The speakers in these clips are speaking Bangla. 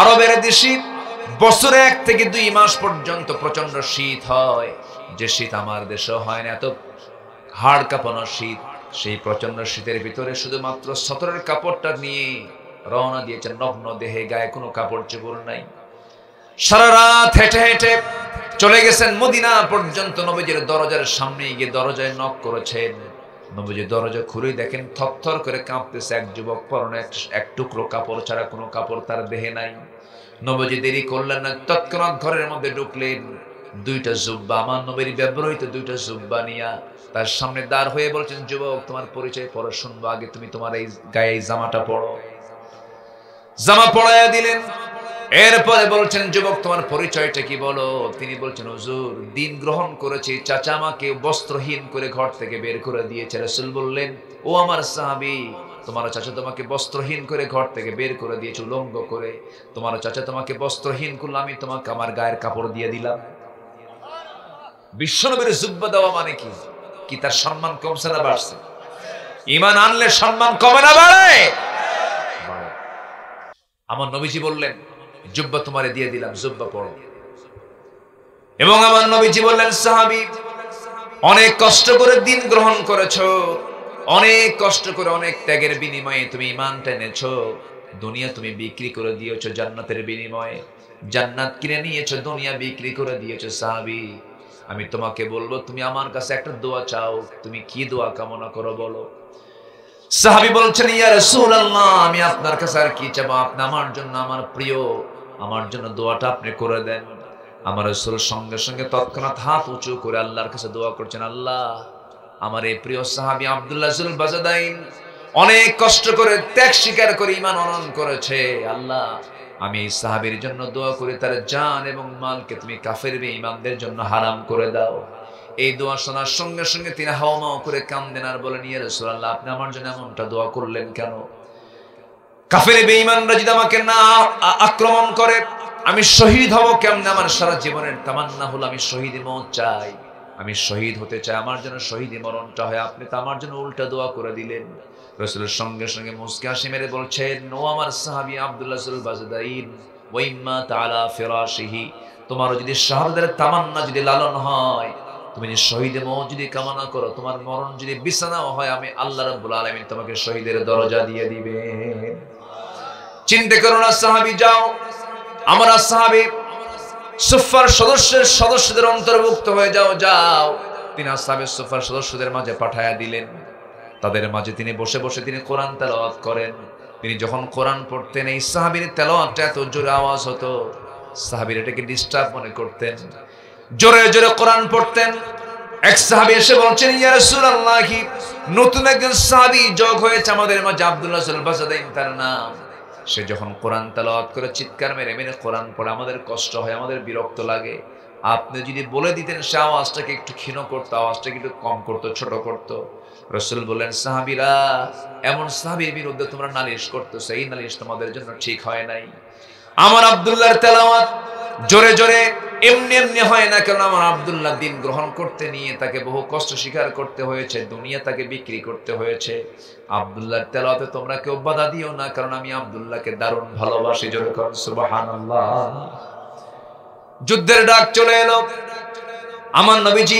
আরবের দেশে বছরে 1 থেকে 2 মাস পর্যন্ত প্রচন্ড শীত হয়, যে শীত আমার দেশে হয় না। এত হাড় কাঁপানো শীত। সেই প্রচন্ড শীতের ভিতরে শুধুমাত্র সতরের কাপড়টা নিয়ে রওনা দিয়েছেন, নগ্ন দেহে, গায়ে কোনো কাপড় চোপড় নাই। সারা রাত হেঁটে হেঁটে চলে গেছেন মদিনা পর্যন্ত। নবীজির দরজার সামনে গিয়ে দরজায় নক করেছেন। নবীজি দরজা খুলে দেখেন থরথর করে কাঁপতেছে এক যুবক, পরনে এক টুকরো কাপড় ছাড়া কোনো কাপড় তার দেহে নাই। নবীজি দেরি করলেন না, তৎক্ষণাৎ ঘরের মধ্যে ঢুকলেন। 2টা জুব্বা, আমার নবীর ব্যবহৃত 2টা জুব্বা নিয়া তার সামনে দাঁড় হয়ে বলছেন, যুবক তোমার পরিচয় পরে শুনবো, আগে তুমি তোমার এই গায়ে এই জামাটা পরো। জামা পরাইয়া দিলেন। এরপরে বলছেন, যুবক তোমার পরিচয়টা কি বলো। তিনি বলছেন, হুজুর দিন গ্রহণ করেছি, চাচা আমাকে বস্ত্রহীন করে ঘর থেকে বের করে দিয়েছে। রাসূল বললেন, ও আমার সাহাবী, তোমার চাচা তোমাকে বস্ত্রহীন করে ঘর থেকে বের করে দিয়েছে, উলঙ্গ করে। তোমার চাচা তোমাকে বস্ত্রহীন করলো, আমি তোমাকে আমার গায়ের কাপড় দিয়ে দিলাম। বিশ্বনবীর জুব্বা দেওয়া মানে কি? কি তার সম্মান কমছে না বাড়ছে? ঈমান আনলে সম্মান কমে না বাড়ে? আমার নবীজি বললেন, জুব্বা তোমারে দিয়ে দিলাম, জুব্বা পরো। এবং আমার নবীজি বললেন, সাহাবী অনেক কষ্ট করে দিন গ্রহণ করেছো, অনেক কষ্ট করে অনেক ত্যাগের বিনিময়ে তুমি ঈমানটা এনেছো। দুনিয়া তুমি বিক্রি করে দিয়েছো জান্নাতের বিনিময়ে। জান্নাত কিনে নিয়েছো, দুনিয়া বিক্রি করে দিয়েছো। সাহাবী আমি তোমাকে বলবো, তুমি আমার কাছে একটা দোয়া চাও। তুমি কি দোয়া কামনা করো বলো। সাহাবী বলছেন, ইয়া রাসূলুল্লাহ, আমি আপনার কাছে আর কি চাবো, আপনি আমার জন্য, আমার প্রিয়, আমার জন্য দোয়াটা আপনি করে দেন। আমার রাসূল সঙ্গে সঙ্গে তৎক্ষণাৎ হাত উঁচু করে আল্লাহর কাছে দোয়া করছেন, আল্লাহ আমার এই প্রিয় সাহাবী আব্দুল্লাহ জুল বাজাদাইন অনেক কষ্ট করে ত্যাগ স্বীকার করে ঈমান অর্জন করেছে। আল্লাহ আমি এই সাহাবীর জন্য দোয়া করি, তার জান এবং মালকে তুমি কাফের বেঈমানদের জন্য হারাম করে দাও। এই দোয়া শোনার সঙ্গে সঙ্গে তিনি হাওমাও করে কাঁদেন আর বলেন, ইয়া রাসূলুল্লাহ, আপনি আমার জন্য এমনটা দোয়া করলেন কেন? কাফের বেঈমানরা যদি আমাকে না আক্রমণ করে আমি শহীদ হব কেমনে? আমার সারা জীবনের তামান্না হলো আমি শহীদের মওত চাই, আমি শহীদ হতে চাই, আমার জন্য শহীদি মরণটা হয়। আপনি তো আমার জন্য উল্টা দোয়া করে দিলেন। রাসূলের সঙ্গে সঙ্গে মুস্কি হাসি মেরে বলছেন, ও আমার সাহাবী আব্দুল্লাহ জুল বাজদাইন, ওয়া ইম্মা তাআলা ফিরাশিহি, তোমার যদি শাহাদাতের তামান্না যদি লালন হয়, তুমি যদি শহীদের মওত যদি কামনা করো, তোমার মরণ যদি বিছানাও হয়, আমি আল্লাহ রাব্বুল আলামিন তোমাকে শহীদের দরজা দিয়ে দিবেন। চিন্তা করো না সাহাবী, যাও আমরা সাহাবী সুফার সদস্যদের অন্তর্ভুক্ত হয়ে যাও, যাও। তিনি আসহাবে সুফার সদস্যদের মাঝে পাঠায়া দিলেন। তাদের মাঝে তিনি বসে বসে তিনি কোরআন তেলাওয়াত করেন। তিনি যখন কোরআন পড়তেন, এই সাহাবীর তেলাওয়াতটা এত জোরে আওয়াজ হতো, সাহাবীরা এটাকে ডিস্টার্ব মনে করতেন, জোরে জোরে কোরআন পড়তেন। এক সাহাবী এসে বলছেন, ইয়া রাসূলুল্লাহ, নতুন একজন সাহাবী যোগ হয়েছে আমাদের মাঝে, আব্দুল্লাহ জুল বাজাদাইন তার নাম। সে যখন কোরআন তেলাওয়াত করে চিৎকার মেরে মেরে কোরআন পড়ে, আমাদের কষ্ট হয়, আমাদের বিরক্ত লাগে। আপনি যদি বলে দিতেন সে আওয়াজটাকে একটু ক্ষীণ করতো, আওয়াজটাকে একটু কম করতো, ছোট করতো। রাসূল বললেন, সাহাবীরা, এমন সাহাবীর বিরুদ্ধে তোমরা নালিশ করতেছো, এই নালিশ তোমাদের জন্য ঠিক হয় নাই। আমার আব্দুল্লাহর তেলাওয়াত জোরে জোরে এমনি এমনি হয় না, কারণ আমার আব্দুল্লাহ দিন গ্রহণ করতে নিয়ে তাকে বহু কষ্ট স্বীকার করতে হয়েছে, দুনিয়া তাকে বিক্রি করতে হয়েছে। আব্দুল্লাহর তেলাওয়াতে তোমরা কেউ বাধা দিও না, কারণ আমি আব্দুল্লাহকে দারুণ ভালোবাসি। জোরে কর সুবহানাল্লাহ। যুদ্ধের ডাক চলে এলো। আমার নবীজি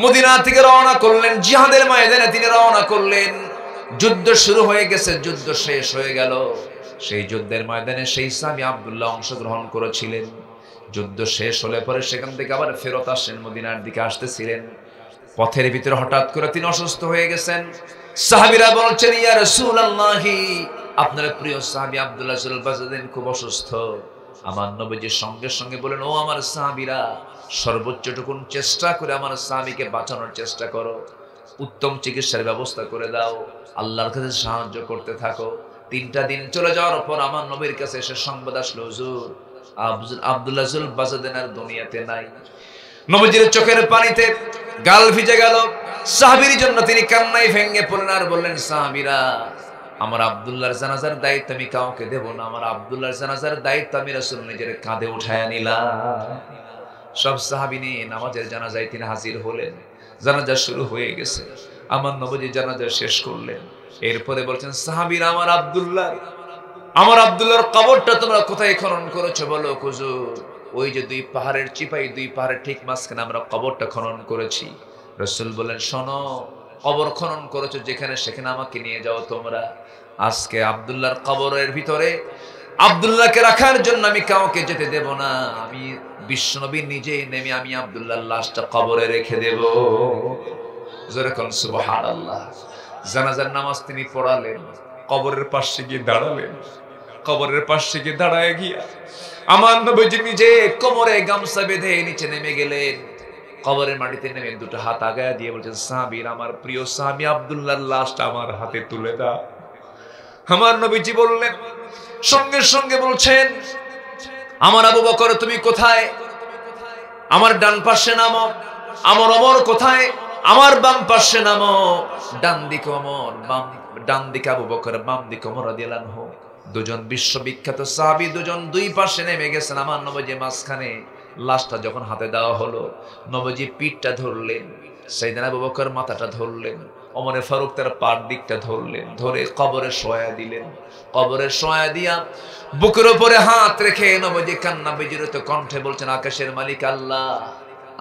মদিনা থেকে রওনা করলেন, জিহাদের ময়দানে তিনি রওনা করলেন। যুদ্ধ শুরু হয়ে গেছে, যুদ্ধ শেষ হয়ে গেল। সেই যুদ্ধের ময়দানে সেই সাহাবী আব্দুল্লাহ অংশগ্রহণ করেছিলেন। যুদ্ধ শেষ হলে পরে সেখান থেকে আবার ফেরত আসেন, মদিনার দিকে আসতেছিলেন। পথের ভিতরে হঠাৎ করে তিনি অসুস্থ হয়ে গেছেন। সাহাবীরা বলছেন, ইয়া রাসূলুল্লাহ, আপনার প্রিয় সাহাবী আব্দুল্লাহ জুল বাজাদাইন খুব অসুস্থ। আমার নবীজি সঙ্গে সঙ্গে বলেন, ও আমার সাহাবীরা, সর্বোচ্চটুকুন চেষ্টা করে আমার সাহাবীকে বাঁচানোর চেষ্টা করো, উত্তম চিকিৎসার ব্যবস্থা করে দাও, আল্লাহর কাছে সাহায্য করতে থাকো। 3টা দিন চলে যাওয়ার পর আমার নবীর কাছে এসে সংবাদ আসলো, হুজুর আব্দুল্লাহ জুল বাজাদাইন আর দুনিয়াতে নাই। নবীজির চোখের পানিতে গাল ভিজে গেল। সাহাবীর জন্য তিনি কান্নায় ভেঙে পড়লেন আর বললেন, সাহাবীরা, আমার আব্দুল্লাহর জানাজার দায়িত্ব আমি কাউকে দেব না, আমার আব্দুল্লাহর জানাজার দায়িত্ব আমি রাসূল নিজের কাঁধে উঠায়া নিলাম। সব সাহাবী নিয়ে নামাজের জানাজায় তিনি হাজির হলেন। জানাজা শুরু হয়ে গেছে, আমার নবীজি জানাজা শেষ করলেন। এরপরে বলছেন, সাহাবীরা, আমার আব্দুল্লাহ আমার আব্দুল্লাহর কবরটা তোমরা কোথায় খনন করেছো বলো হুজুর? ওই যে দুই পাহাড়ের চিপাই, দুই পাহাড়ের ঠিক মাঝখানে আমরা কবরটা খনন করেছি। রাসূল বলেন, শোনো, কবর খনন করেছো যেখানে, সেখানে আমাকে নিয়ে যাও তোমরা। আজকে আব্দুল্লাহর কবরের ভিতরে আব্দুল্লাহকে রাখার জন্য আমি কাউকে যেতে দেব না। আমি বিশ্বনবী নিজে নেমে আমি আব্দুল্লাহর লাশটা কবরে রেখে দেব। জোরে কোন সুবহানাল্লাহ। জানাজার নামাজ তিনি পড়ালেন, কবরের পাশে গিয়ে দাঁড়ালেন। কবরের পাশে গিয়ে দাঁড়ায় গিয়া আমার নবীজি নিজে কোমরে গামছা বেঁধে নিচে নেমে গেলেন। কবরের মাটিতে নেমে দুটো হাত আগায় দিয়ে বলছেন, সাহাবীর, আমার প্রিয় সাহাবী আব্দুল্লাহর লাশটা আমার হাতে তুলে দাও। আমার নবীজি বললেন, সঙ্গে সঙ্গে বলছেন, আমার আবু বকর তুমি কোথায়? আমার ডান পাশে নামো। আমার ওমর কোথায়? আমার বাম পাশে নামো। ডান দিকে ওমর, ডান দিকে আবু বকর, বাম দিকে ওমর রাদিয়াল্লাহু আনহু। দুজন বিশ্ববিখ্যাত সাহাবী, দুজন দুই পাশে নেমে গেছেন। আমার নবীজি মাঝখানে। লাশটা যখন হাতে দেওয়া হলো, নবীজি পিঠটা ধরলেন, সাইয়েদনা আবু বকর মাথাটা ধরলেন, ওমরে ফারুক তার পার দিকটা ধরলেন, ধরে কবরে শোয়া দিলেন। কবরে শোয়া দিয়া বুকের উপরে হাত রেখে নবীজি কান্না বিজড়িত কণ্ঠে বলছেন, আকাশের মালিক আল্লাহ,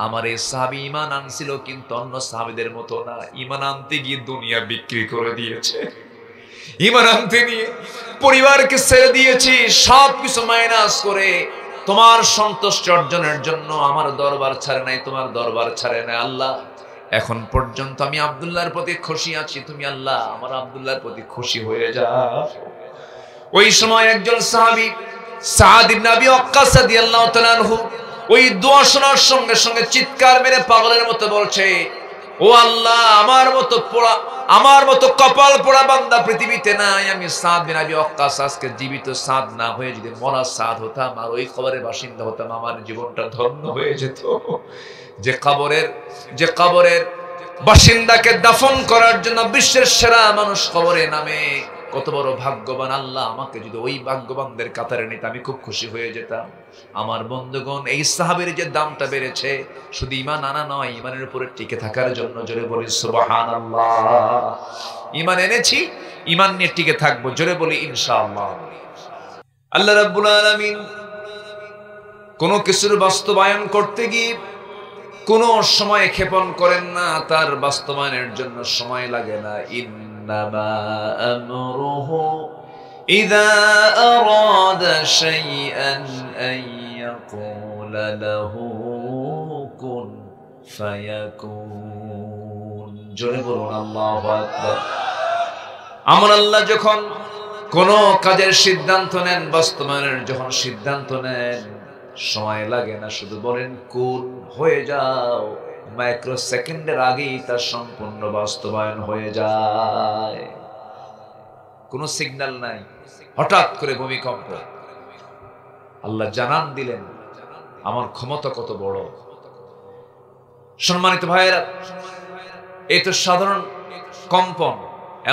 আমার এই সাহাবী ঈমান আনছিল, কিন্তু অন্য সাহাবীদের মতো না। ঈমান আনতে গিয়ে দুনিয়া বিক্রি করে দিয়েছে। ঈমান আনতে নিয়ে পরিবারকে ছেড়ে দিয়েছি, সবকিছু মাইনাস করে তোমার সন্তুষ্টি অর্জনের জন্য আমার দরবার ছাড়ে নাই, তোমার দরবার ছাড়ে নাই। আল্লাহ, এখন পর্যন্ত আমি আব্দুল্লাহর প্রতি খুশি আছি, তুমি আল্লাহ আমার আব্দুল্লাহর প্রতি খুশি হয়ে যাও। ওই সময় একজন সাহাবী সাদ ইবনে আবি ওয়াক্কাস রাদিয়াল্লাহু তাআলা আনহু ওই দোয়া শোনার সঙ্গে সঙ্গে চিৎকার মেরে পাগলের মতো বলছে, ও আল্লাহ, আমার মতো কপাল পোড়া বান্দা পৃথিবীতে নাই। আমি সাদ বিন আবি ওয়াক্কাস আজকে জীবিত সাদ না হয়ে যদি মরা সাদ হতাম আর ওই কবরের বাসিন্দা হতাম, আমার জীবনটা ধন্য হয়ে যেত। যে কবরের বাসিন্দাকে দাফন করার জন্য বিশ্বের সেরা মানুষ কবরে নামে, কত বড় ভাগ্যবান। আল্লাহ, আমাকে যদি ওই ভাগ্যবানদের কাতারে নিতে আমি খুব খুশি হয়ে যেতাম। আমার বন্ধুগণ, এই সাহাবীর যে দামটা বেড়েছে, শুধু ঈমান আনা নয়, ঈমানের উপরে টিকে থাকার জন্য। জোরে বলি সুবহানাল্লাহ। ঈমান এনেছি, ঈমান নিয়ে টিকে থাকবো। জোরে বলি ইনশাআল্লাহ। আল্লাহ রাব্বুল আলামিন কোন কিছুর বাস্তবায়ন করতে গিয়ে কোনো সময় ক্ষেপণ করেন না, তার বাস্তবায়নের জন্য সময় লাগে না। ইন্নামা আমরুহু ইযা আরাদা শাইআন আন ইয়াকুলা লাহু কুন ফায়াকুন। জোরে বলুন আল্লাহু আকবার। আমার আল্লাহ যখন কোন কাজের সিদ্ধান্ত নেন, বাস্তবায়নের যখন সিদ্ধান্ত নেন, সময় লাগে না, শুধু বলেন কুন, হয়ে যাও। মাইক্রো সেকেন্ডের আগেই তার সম্পূর্ণ বাস্তবায়ন হয়ে যায়। কোনো সিগন্যাল নাই, হঠাৎ করে ভূমিকম্প। আল্লাহ জানান দিলেন, আমার ক্ষমতা কত বড়। সম্মানিত ভাইয়েরা, এই তো সাধারণ কম্পন।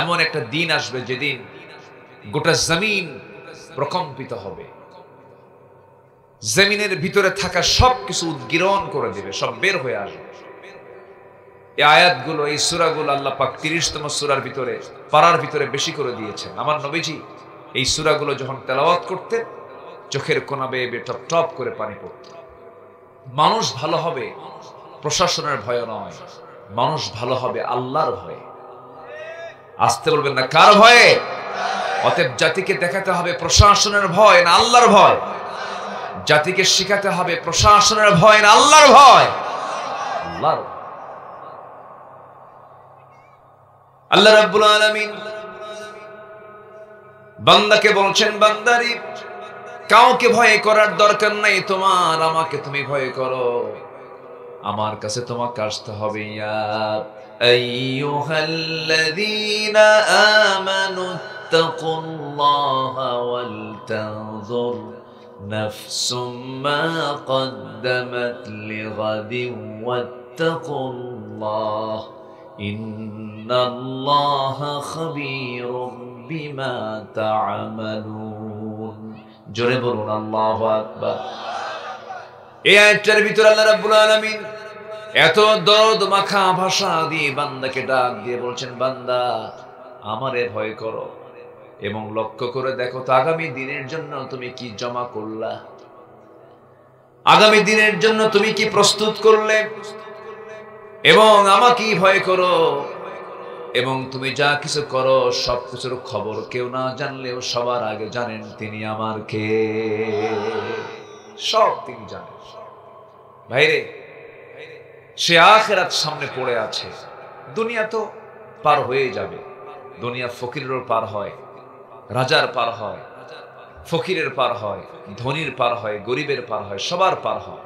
এমন একটা দিন আসবে যেদিন গোটা জমিন প্রকম্পিত হবে। জমিনের ভিতরে থাকা সবকিছু উদ্গীরণ করে দেবে, সব বের হয়ে আসবে। এই আয়াতগুলো, এই সূরাগুলো আল্লাহ পাক 30তম সূরার ভিতরে, পারার ভিতরে বেশি করে দিয়েছেন। আমার নবীজি এই সূরাগুলো যখন তেলাওয়াত করতেন, চোখের কোনা বেয়ে বেয়ে টপ টপ করে পানি পড়ত। মানুষ ভালো হবে প্রশাসনের ভয় নয়, মানুষ ভালো হবে আল্লাহর ভয়ে। আসতে বলবেন না, কার ভয়ে? অতএব জাতিকে দেখাতে হবে প্রশাসনের ভয় না আল্লাহর ভয়। জাতিকে শিখাতে হবে প্রশাসনের ভয় না আল্লাহর ভয়। আল্লাহর। আল্লাহ রাব্বুল আলামিন বান্দাকে বলছেন, বান্দারি, কাউকে ভয় করার দরকার নাই তোমার, আমাকে তুমি ভয় করো। আমার কাছে তোমাকে আসতে হবে। ইয়া আইয়ুহাল্লাযীনা আমানু তাকুল্লাহা ওয়াল তানজুর নাফসুম মা কদ্দামাত লিগাদিন ওয়াত্তাকুল্লাহ ইন্নাল্লাহা খাবীরুম বিমা তা'মালুন। জোরে বলুন আল্লাহু আকবার। এই আয়াতটার ভিতরে আল্লাহ রাব্বুল আলামিন এত দরদ মাখা ভাষা দিয়ে বান্দাকে ডাক দিয়ে বলছেন, বান্দা আমারে ভয় করো। এবং লক্ষ্য করে দেখো তো আগামী দিনের জন্য তুমি কি জমা করলা, আগামী দিনের জন্য তুমি কি প্রস্তুত করলে। এবং আমাকে ভয় করো, এবং তুমি যা কিছু করো সবকিছুর খবর কেউ না জানলেও সবার আগে জানেন তিনি আমার কে, সব তিনি জানেন। ভাইরে, সে আখিরাত সামনে পড়ে আছে। দুনিয়া তো পার হয়ে যাবে, দুনিয়া ফকিরেরও পার হয়, রাজার পার হয়, ফকিরের পার হয়, ধনীর পার হয়, গরিবের পার হয়, সবার পার হয়।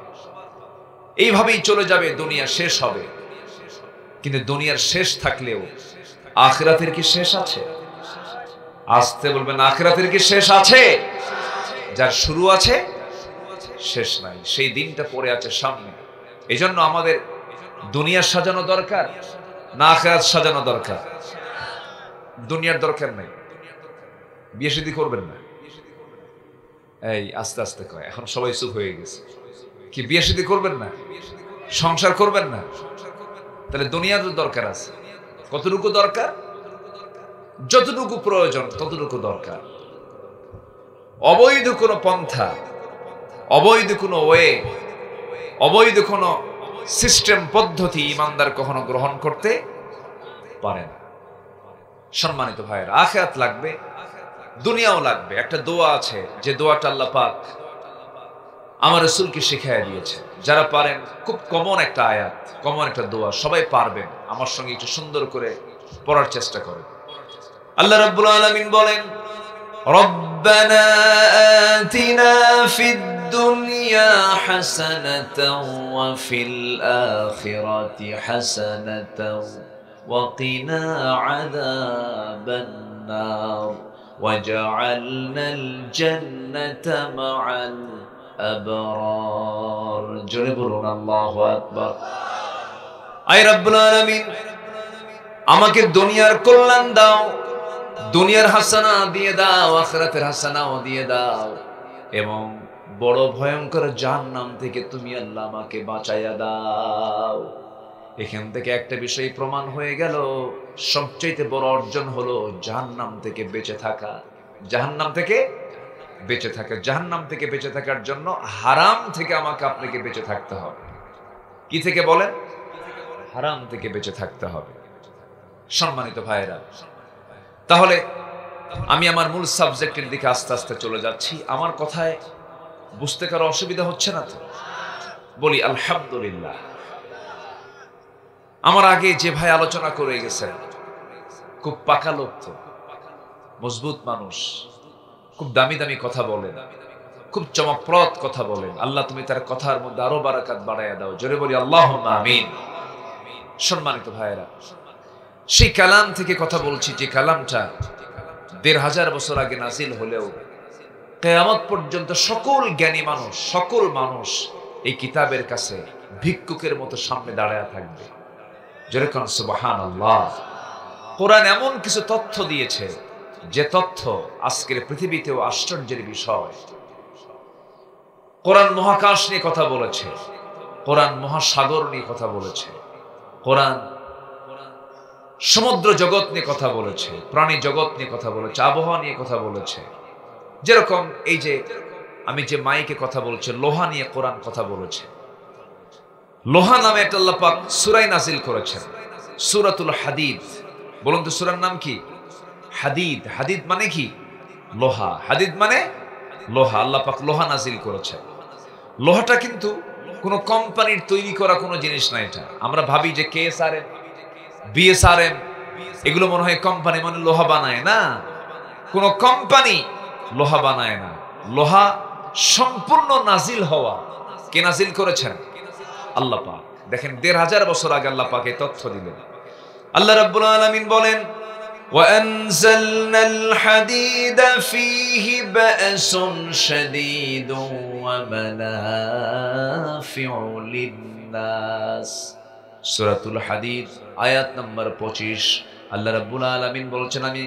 এইভাবেই চলে যাবে, দুনিয়া শেষ হবে। কিন্তু দুনিয়ার শেষ থাকলেও আখিরাতের কি শেষ আছে? আসতে বলবেন, আখিরাতের কি শেষ আছে? যার শুরু আছে শেষ নাই, সেই দিনটা পড়ে আছে সামনে। এই জন্য আমাদের দুনিয়া সাজানো দরকার না আখিরাত সাজানো দরকার? দুনিয়ার দরকার নাই। বিয়ে শাদী করবেন না? এই আস্তে আস্তে কয়, এখন সবাই চুপ হয়ে গেছে। কি বিয়ে শাদী করবেন না? সংসার করবেন না? তাহলে দুনিয়ার দরকার আছে। কতটুকু দরকার? যতটুকু প্রয়োজন ততটুকু দরকার। অবৈধ কোনো পন্থা, অবৈধ কোনো ওয়ে, অবৈধ কোনো সিস্টেম পদ্ধতি ইমানদার কখনো গ্রহণ করতে পারে না। সম্মানিত ভাইয়েরা, আখিরাত লাগবে, দুনিয়াও লাগবে। একটা দোয়া আছে, যে দোয়াটা আল্লাহ পাক আমার রাসূলকে শিখাইয়া দিয়েছে। যারা পারেন, খুব কমন একটা আয়াত, কমন একটা দোয়া, সবাই পারবেন। আমার সঙ্গে একটু সুন্দর করে পড়ার চেষ্টা করেন। আল্লাহ রাব্বুল আলামিন বলেন, রব্বানা আতিনা ফিদ দুনিয়া হাসানাতাও ওয়া ফিল আখিরাতি হাসানাতাও ওয়া কিনা আযাবান নার ওয়াজআলনাল জান্নাতা মা'আল আবরার। জোরে বলুন আল্লাহু আকবার। আয় রব্বুল আলামিন, আমাকে দুনিয়ার কল্যাণ দাও, দুনিয়ার হাসানা দিয়ে দাও, আখিরাতের হাসানাও দিয়ে দাও, এবং বড় ভয়ঙ্কর জাহান্নাম থেকে তুমি আল্লাহ আমাকে বাঁচাইয়া দাও। এখান থেকে একটা বিষয় প্রমাণ হয়ে গেল, সবচেয়ে বড় অর্জন হলো জাহান্নাম থেকে বেঁচে থাকা। জাহান্নাম থেকে বেঁচে থাকা, জাহান্নাম থেকে বেঁচে থাকার জন্য হারাম থেকে আমাকে আপনাকে বেঁচে থাকতে হবে। কি থেকে বলেন? হারাম থেকে বেঁচে থাকতে হবে। সম্মানিত ভাইয়েরা, তাহলে আমি আমার মূল সাবজেক্টের দিকে আস্তে আস্তে চলে যাচ্ছি। আমার কথায় বুঝতে কারো অসুবিধা হচ্ছে না তো? বলি আলহামদুলিল্লাহ। আমার আগে যে ভাই আলোচনা করে গেছেন, খুব পাকা লোক, তো মজবুত মানুষ, খুব দামি দামি কথা বলেন, খুব চমকপ্রদ কথা বলেন। আল্লাহ তুমি তার কথার মধ্যে আরো বারাকাত বাড়াইয়া দাও। জোরে বলি আল্লাহুম্মা আমিন। সম্মানিত ভাইয়েরা, সেই কালাম থেকে কথা বলছি, যে কালামটা ১৫০০ বছর আগে নাজিল হলেও কিয়ামত পর্যন্ত সকল জ্ঞানী মানুষ, সকল মানুষ এই কিতাবের কাছে ভিক্ষুকের মতো সামনে দাঁড়ায় থাকবে। যেরকম সুবহানাল্লাহ। কোরআন এমন কিছু তথ্য দিয়েছে, যে তথ্য আজকের পৃথিবীতেও আশ্চর্যের বিষয়। কোরআন মহাকাশ নিয়ে কথা বলেছে, কোরআন মহাসাগর নিয়ে কথা বলেছে, কোরআন সমুদ্র জগৎ নিয়ে কথা বলেছে, প্রাণী জগৎ নিয়ে কথা বলেছে, আবহাওয়া নিয়ে কথা বলেছে। যেরকম এই যে আমি যে মাইকে কথা বলছি, লোহা নিয়ে কোরআন কথা বলেছে। লোহা নামে একটা আল্লাহ পাক সূরা নাজিল করেছেন, সূরাতুল হাদিদ। বলুন তো সূরার নাম কি? হাদিদ। হাদিদ মানে কি? লোহা। হাদিদ মানে লোহা। আল্লাহ পাক লোহা নাজিল করেছেন। লোহাটা কিন্তু কোনো কোম্পানির তৈরি করা কোনো জিনিস না। এটা আমরা ভাবি যে কেএসআরএম, বিএসআরএম, এগুলো মনে হয় কোম্পানি, মানে লোহা বানায় না। কোন কোম্পানি লোহা বানায় না। লোহা সম্পূর্ণ নাজিল হওয়া। কে নাজিল করেছেন? আল্লাহ পাক। দেখেন ১৫০০ বছর আগে আল্লাহ পাক এই তথ্য দিলেন। আল্লাহ রাব্বুল আলামিন বলেন, وَأَنزَلْنَا الْحَدِيدَ فِيهِ بَأْسٌ شَدِيدٌ وَمَنَافِعُ لِلنَّاسِ। সূরাতুল হাদিদ আয়াত নম্বর ২৫। আল্লাহ রাব্বুল আলামিন বলছেন, আমি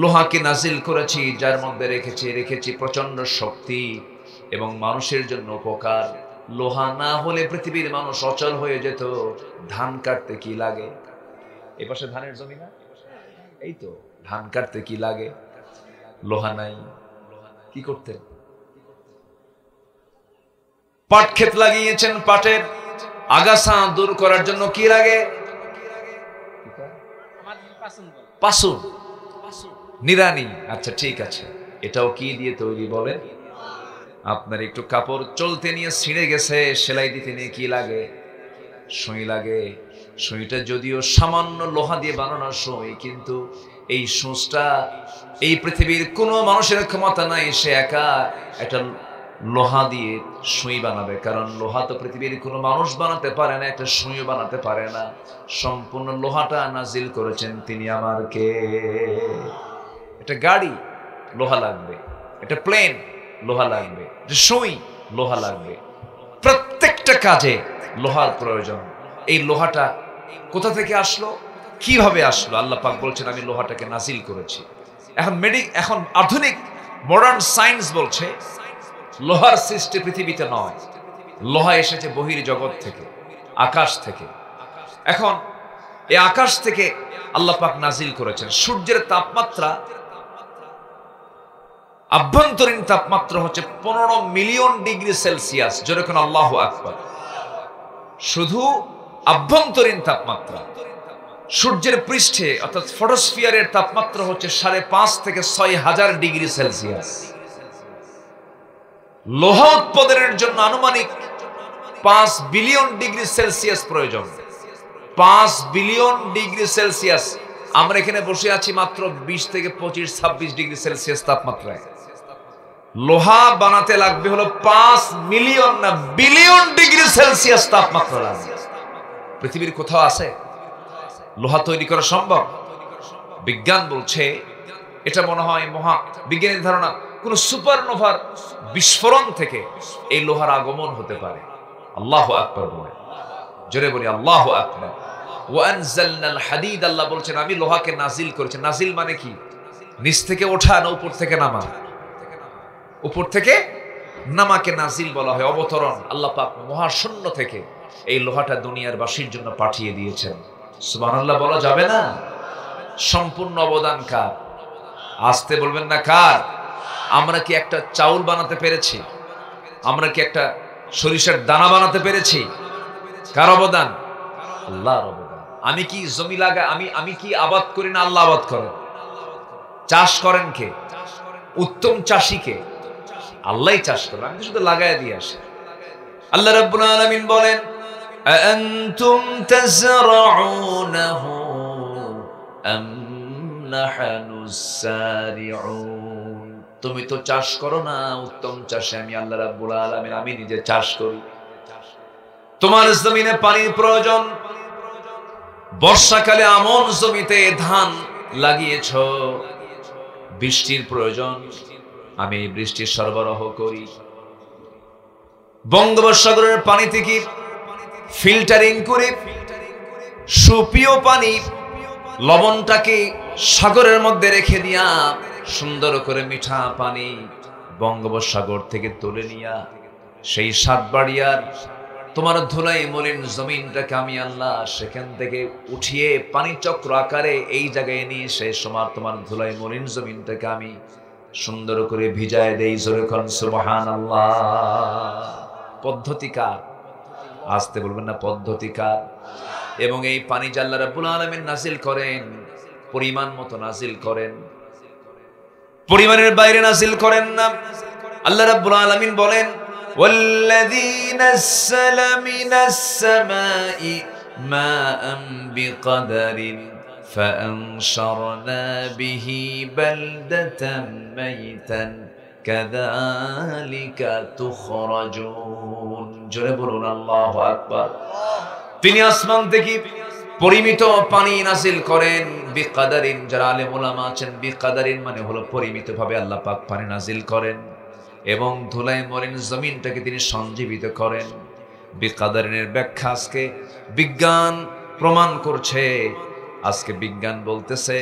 লোহাকে নাজিল করেছি, যার মধ্যে রেখেছি প্রচন্ড শক্তি এবং মানুষের জন্য উপকার। লোহা না হলে পৃথিবীর মানুষ অচল হয়ে যেত। ধান কাটতে কি লাগে? এ পাশে ধানের জমি না? এই তো ধান কাটতে কি লাগে? লোহা নাই, কি করতেন? পাট ক্ষেত লাগিয়েছেন, পাটের আগাছা দূর করার জন্য কি লাগে? পাসুন, নিরানি। আচ্ছা ঠিক আছে, এটাও কি দিয়ে তৈরি বলেন? আপনার একটু কাপড় চলতে নিয়ে ছিঁড়ে গেছে, সেলাই দিতে নিয়ে কি লাগে? সুই লাগে। সুইটা যদিও সামান্য লোহা দিয়ে বানানো সুই, কিন্তু এই সুঁচটা এই পৃথিবীর কোনো মানুষের ক্ষমতা নাই সে একা একটা লোহা দিয়ে সুই বানাবে, কারণ লোহা তো পৃথিবীর কোনো মানুষ বানাতে পারে না, একটা সুইও বানাতে পারে না। সম্পূর্ণ লোহাটা নাজিল করেছেন তিনি আমার কে। এটা গাড়ি, লোহা লাগবে। এটা প্লেন, লোহা লাগবে। এটা সুই, লোহা লাগবে। প্রত্যেকটা কাজে লোহার প্রয়োজন। এই লোহাটা কোথা থেকে আসলো, কিভাবে আসলো? আল্লাহ পাক বলছেন আমি লোহাটাকে নাজিল করেছি। এখন আধুনিক মডার্ন সায়েন্স বলছে লোহার সৃষ্টি পৃথিবীতে নয়, লোহা এসেছে বহির জগৎ থেকে, আকাশ থেকে। এখন এই আকাশ থেকে আল্লাহ পাক নাজিল করেছেন। সূর্যের তাপমাত্রা, আভ্যন্তরীণ তাপমাত্রা হচ্ছে 15 মিলিয়ন ডিগ্রি সেলসিয়াস। যেরকম আল্লাহু আকবার। শুধু আভ্যন্তরীণ তাপমাত্রা। সূর্যের পৃষ্ঠে অর্থাৎ ফটোস্ফিয়ারের তাপমাত্রা হচ্ছে 5.5 থেকে 6,000 ডিগ্রি সেলসিয়াস। লোহা উৎপাদনের জন্য আনুমানিক 5 বিলিয়ন ডিগ্রি সেলসিয়াস প্রয়োজন। 5 বিলিয়ন ডিগ্রি সেলসিয়াস। আমরা এখানে বসে আছি মাত্র 20 থেকে 25-26 ডিগ্রি সেলসিয়াস তাপমাত্রায়। লোহা বানাতে লাগবে হলো 5 মিলিয়ন না বিলিয়ন ডিগ্রি সেলসিয়াস তাপমাত্রা লাগবে। পৃথিবীর কোথাও আছে লোহা তৈরি করা সম্ভব? বিজ্ঞান বলছে এটা মনে হয় বিজ্ঞানের ধারণা কোন সুপারনোভার বিস্ফোরণ থেকে এই লোহার আগমন হতে পারে। আল্লাহু আকবার বলে, জোরে বলি আল্লাহু আকবার। ওয়া আনজালনাল হাদিদ, আল্লাহ বলছেন আমি লোহাকে নাজিল করেছি। নাজিল মানে কি? নিচ থেকে ওঠা না উপর থেকে নামা? উপর থেকে নামাকে নাজিল বলা হয়, অবতরণ। আল্লাহ পাক মহাশূন্য থেকে এই লোহাটা দুনিয়ার বাসীর জন্য পাঠিয়ে দিয়েছেন। সুবহানাল্লাহ বলা যাবে না? সম্পূর্ণ অবদান কার? আসতে বলবেন না কার? আমরা কি একটা চাউল বানাতে পেরেছি? আমরা কি একটা সরিষার দানা বানাতে পেরেছি? কার অবদান? আল্লাহর অবদান। আমি কি জমি লাগা, আমি কি আবাদ করি না আল্লাহ আবাদ করেন? চাষ করেন কে? উত্তম চাষী কে? আল্লাহই চাষ করেন, আমি তো শুধু লাগায় দিয়ে আসি। আল্লাহ রাব্বুল আলামিন বলেন আনতুম তাজরাউনাহু আম নাহনুস সারিউন। তুমি তো চাষ করো না, উত্তম চাষে আমি আল্লাহ রাব্বুল আলামিন আমি নিজে চাষ করি। তোমার জমিনে পানির প্রয়োজন। বর্ষাকালে আমন জমিতে ধান লাগিয়েছ, বৃষ্টির প্রয়োজন, আমি বৃষ্টির সরবরাহ করি। বঙ্গোপসাগরের পানি থেকে ফিল্টারিং করে সুপেয় পানি, লবণটাকে সাগরের মধ্যে রেখে দিয়া সুন্দর করে মিঠা পানি বঙ্গোপসাগর থেকে তুলে নিয়া সেই সাতবাড়িয়ার তোমার ধুলাই মলিন জমিনটাকে আমি আল্লাহ সেখান থেকে উঠিয়ে পানি চক্র আকারে এই জায়গায় নিয়ে সেই সময় তোমার ধুলাই মলিন জমিনটাকে আমি সুন্দর করে ভিজায় দেই। জোরে কোন সুবহানাল্লাহ। পদ্ধতিকার, আসতে বলবেন না, পদ্ধতিকার। এবং এই পানি আল্লাহ রাব্বুল আলামিন নাজিল করেন, পরিমাণ মতো নাজিল করেন, পরিমাণের বাইরে নাজিল করেন না। আল্লাহ রাব্বুল আলামিন বলেন ওয়াল্লাযী নাযালা মিনাস সামাই মাআন বিকদারিন ফাআনশারনা বিহি বালদাতাম মাইতান কাযালিকা তুখরাজুন। জোরে বলুন আল্লাহু আকবার। তিনি আসমান থেকে পরিমিত পানি নাজিল করেন বিকদারিন। যারা আলেম ওলামা আছেন, বিকদারিন মানে হলো পরিমিত ভাবে আল্লাহ পাক পানি নাজিল করেন এবং ধুলাই মলিন জমিনটাকে তিনি সঞ্জীবিত করেন। বিকদারিনের ব্যাখ্যা আজকে বিজ্ঞান প্রমাণ করছে। আজকে বিজ্ঞান বলতেছে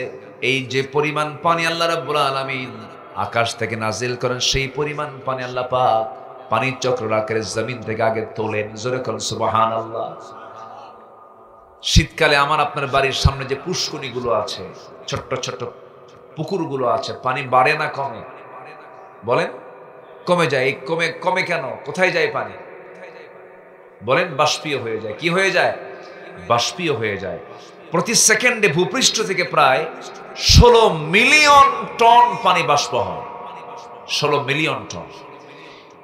এই যে পরিমাণ পানি আল্লাহ রাব্বুল আলামিন আকাশ থেকে নাজিল করেন, সেই পরিমাণ পানি আল্লাহ পাক পানির চক্র আকারে জমিন থেকে আগে তোলেন। জোরে কোন সুবহানাল্লাহ। শীতকালে আমার আপনার বাড়ির সামনে যে পুষ্করিণীগুলো আছে, ছোট্ট ছোট্ট পুকুরগুলো আছে, পানি বাড়ে না কমে? বলেন, কমে যায়। কমে কমে কেন? কোথায় যায় পানি? বলেন, বাষ্পীয় হয়ে যায়। কি হয়ে যায়? বাষ্পীয় হয়ে যায়। প্রতি সেকেন্ডে ভূপৃষ্ঠ থেকে প্রায় 16 মিলিয়ন টন পানি বাষ্প হয়। 16 মিলিয়ন টন।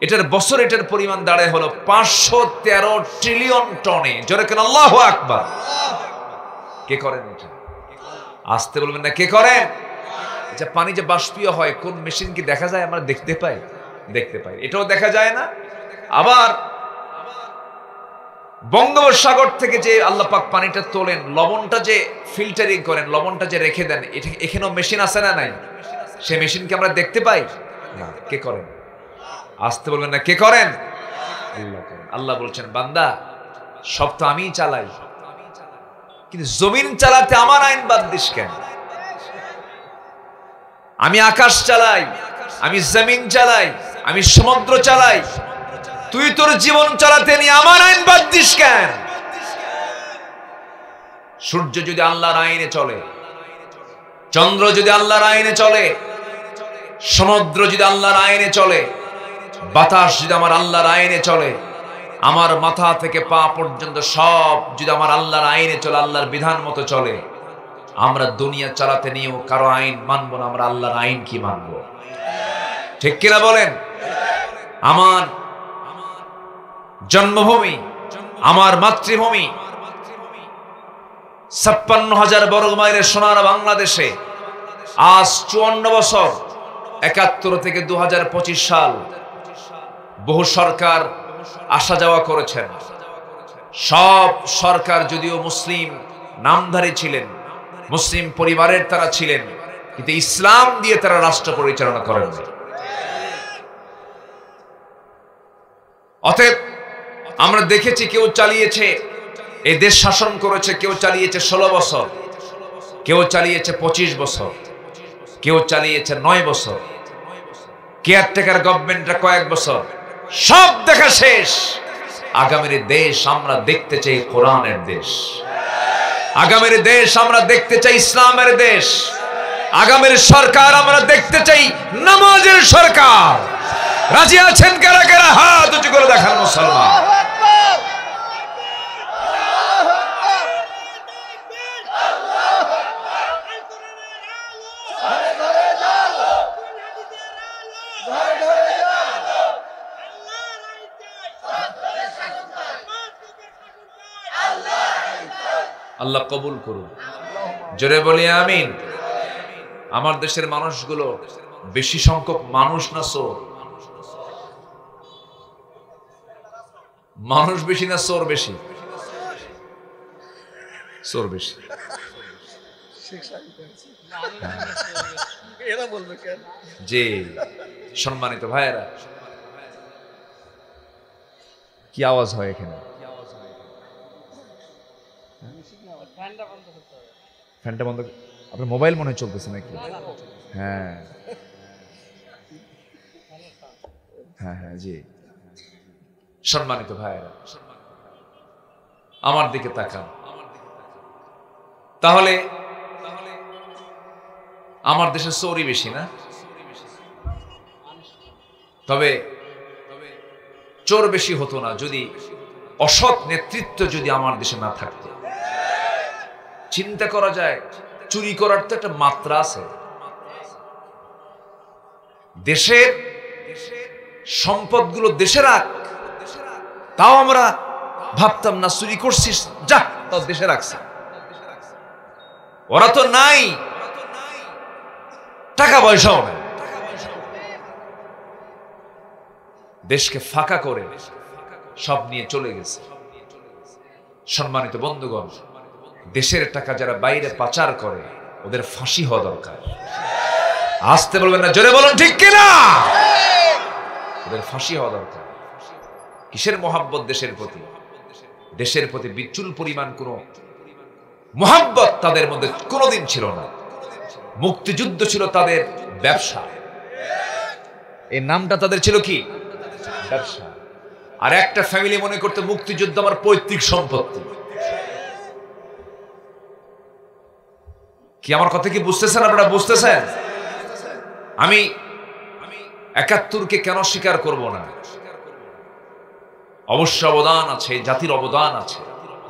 এটার বছর এটার পরিমাণ দাঁড়ায় হলো 513 ট্রিলিয়ন টনে। জোরে কেন আল্লাহু আকবার। কে করেন এটা? আসতে বলবেন না, কে করেন? আচ্ছা, পানি যে বাষ্পীয় হয় কোন মেশিন কি দেখা যায়? আমরা দেখতে পাই? দেখতে পাই। এটাও দেখা যায় না। আবার বঙ্গোপসাগর থেকে যে আল্লাহ পাক পানিটা তোলেন, লবণটা যে ফিল্টারিং করেন, লবণটা যে রেখে দেন, এখানেও মেশিন আছে না নাই? সেই মেশিনকে আমরা দেখতে পাই না। কে করেন? আসতে বলবেন না, কে করেন? আল্লাহ করেন। আল্লাহ বলছেন, বান্দা সব তো আমিই চালাই, কিন্তু জমিন চালাতে আমার আইন বাদ দিস কেন? আমি আকাশ চালাই, আমি জমিন চালাই, আমি সমুদ্র চালাই, তুই তোর জীবন চালাতে নিয়ে আমার আইন বাদ দিস কেন? সূর্য যদি আল্লাহর আইনে চলে, চন্দ্র যদি আল্লাহর আইনে চলে, সমুদ্র যদি আল্লাহর আইনে চলে, বাতাস যদি আমার আল্লাহর আইনে চলে, আমার মাথা থেকে পা পর্যন্ত সব যদি আমার আল্লাহর আইনে চলে, আল্লাহর বিধান মতো চলে, আমরা দুনিয়া চালাতে নিয়েও কারো আইন মানবো না। আমরা আল্লাহর আইন কি মানবো? ঠিক কিনা বলেন? আমার জন্মভূমি, আমার মাতৃভূমি, 56,000 বর্গ মাইলের সোনার বাংলাদেশে আজ 54 বছর, 71 থেকে 2025 সাল বহু সরকার আসা যাওয়া করেছেন। সব সরকার যদিও মুসলিম নামধারী ছিলেন, মুসলিম পরিবারের তারা ছিলেন, কিন্তু ইসলাম দিয়ে তারা রাষ্ট্র পরিচালনা করেন। অতএব আমরা দেখেছি কেউ চালিয়েছে এই দেশ শাসন করেছে, কেউ চালিয়েছে 16 বছর, কেউ চালিয়েছে 25 বছর, কেউ চালিয়েছে 9 বছর, কেয়ারটেকার গভর্নমেন্টরা কয়েক বছর। সব দেখা শেষ। আগামীর দেশ আমরা দেখতে চাই কোরআনের দেশ। আগামীর দেশ আমরা দেখতে চাই ইসলামের দেশ। আগামীর সরকার আমরা দেখতে চাই নামাজের সরকার। রাজি আছেন কারা কারা? হাত উঁচু করে দেখান মুসলমান। আল্লাহ কবুল করুন। জোরে বলি আমিন। আমার দেশের মানুষগুলো বেশি সংখ্যক মানুষ না চোর? মানুষ বেশি না চোর বেশি? চোর বেশি। জি সম্মানিত ভাইয়েরা, কি আওয়াজ হয় এখানে? ফ্যানটা বন্ধ। আপনার মোবাইল মনে হয় চলতেছে নাকি? হ্যাঁ হ্যাঁ হ্যাঁ জি। সম্মানিত ভাইয়েরা, আমার দিকে তাকান। তাহলে আমার দেশে চোরই বেশি না? তবে চোর বেশি হতো না যদি অসৎ নেতৃত্ব যদি আমার দেশে না থাকতো। চিন্তা করা যায়, চুরি করার তো একটা মাত্রা আছে। দেশের সম্পদগুলো দেশে রাখ, তাও আমরা ভাবতাম না চুরি করছিস, যা তাও দেশে রাখছে। ওরা তো নাই, টাকা পয়সাও নাই, দেশকে ফাঁকা করে সব নিয়ে চলে গেছে। সম্মানিত বন্ধুগণ, দেশের টাকা যারা বাইরে পাচার করে ওদের ফাঁসি হওয়া দরকার। আসতে বলবেন না, জোরে বলুন ঠিক কিনা? ওদের ফাঁসি হওয়া দরকার। কিসের মহাব্বত দেশের প্রতি? দেশের প্রতি বিচুল পরিমাণ কোন মহাব্বত তাদের মধ্যে কোনোদিন ছিল না। মুক্তিযুদ্ধ ছিল তাদের ব্যবসা। এই নামটা তাদের ছিল কি? ব্যবসা। আর একটা ফ্যামিলি মনে করতে মুক্তিযুদ্ধ আমার পৈতৃক সম্পত্তি। কি আমার কথা কি বুঝতেছেন আপনারা? বুঝতেছেন? আমি ৭১কে কেন স্বীকার করব না? অবশ্য অবদান আছে, জাতির অবদান আছে।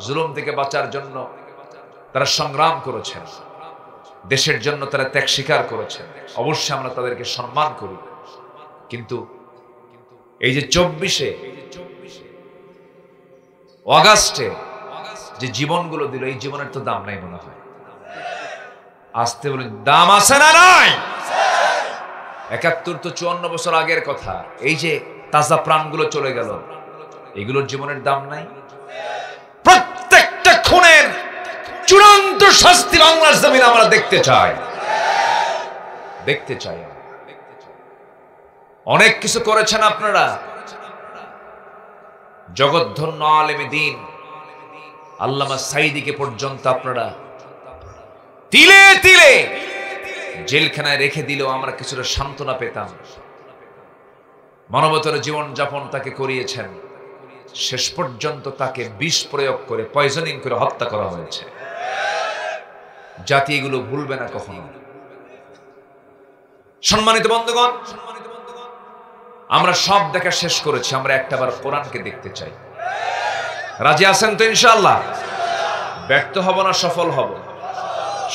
জুলুম থেকে বাঁচার জন্য তারা সংগ্রাম করেছেন, দেশের জন্য তারা ত্যাগ স্বীকার করেছেন। অবশ্যই আমরা তাদেরকে সম্মান করি। কিন্তু এই যে ২৪শে অগাস্টে যে জীবনগুলো দিল, এই জীবনের তো দাম নাই মনে হয়। আসতে বলেন, দাম আছে না নাই? ৭১ তো ৫৪ বছর আগের কথা। এই যে তাজা প্রাণগুলো চলে গেল, এগুলোর জীবনের দাম নাই? প্রত্যেকটা খুনের চূড়ান্ত শাস্তি বাংলার জমিনে আমরা দেখতে চাই, দেখতে চাই। অনেক কিছু করেছেন আপনারা। জগৎধন্য আলেমে দ্বীন আল্লামা সাঈদীকে পর্যন্ত আপনারা তিলে তিলে জেলখানায় রেখে দিলেও আমরা কিছুটা সান্ত্বনা পেতাম। মানবতার জীবন যাপন তাকে করিয়েছেন। শেষ পর্যন্ত তাকে বিষ প্রয়োগ করে, পয়জনিং করে হত্যা করা হয়েছে। জাতি এগুলো ভুলবে না কখনো। সম্মানিত বন্ধুগণ, আমরা সব দেখা শেষ করেছি। আমরা একটাবার কোরআনকে দেখতে চাই। রাজি আছেন তো? ইনশাআল্লাহ। ব্যর্থ হব না সফল হব?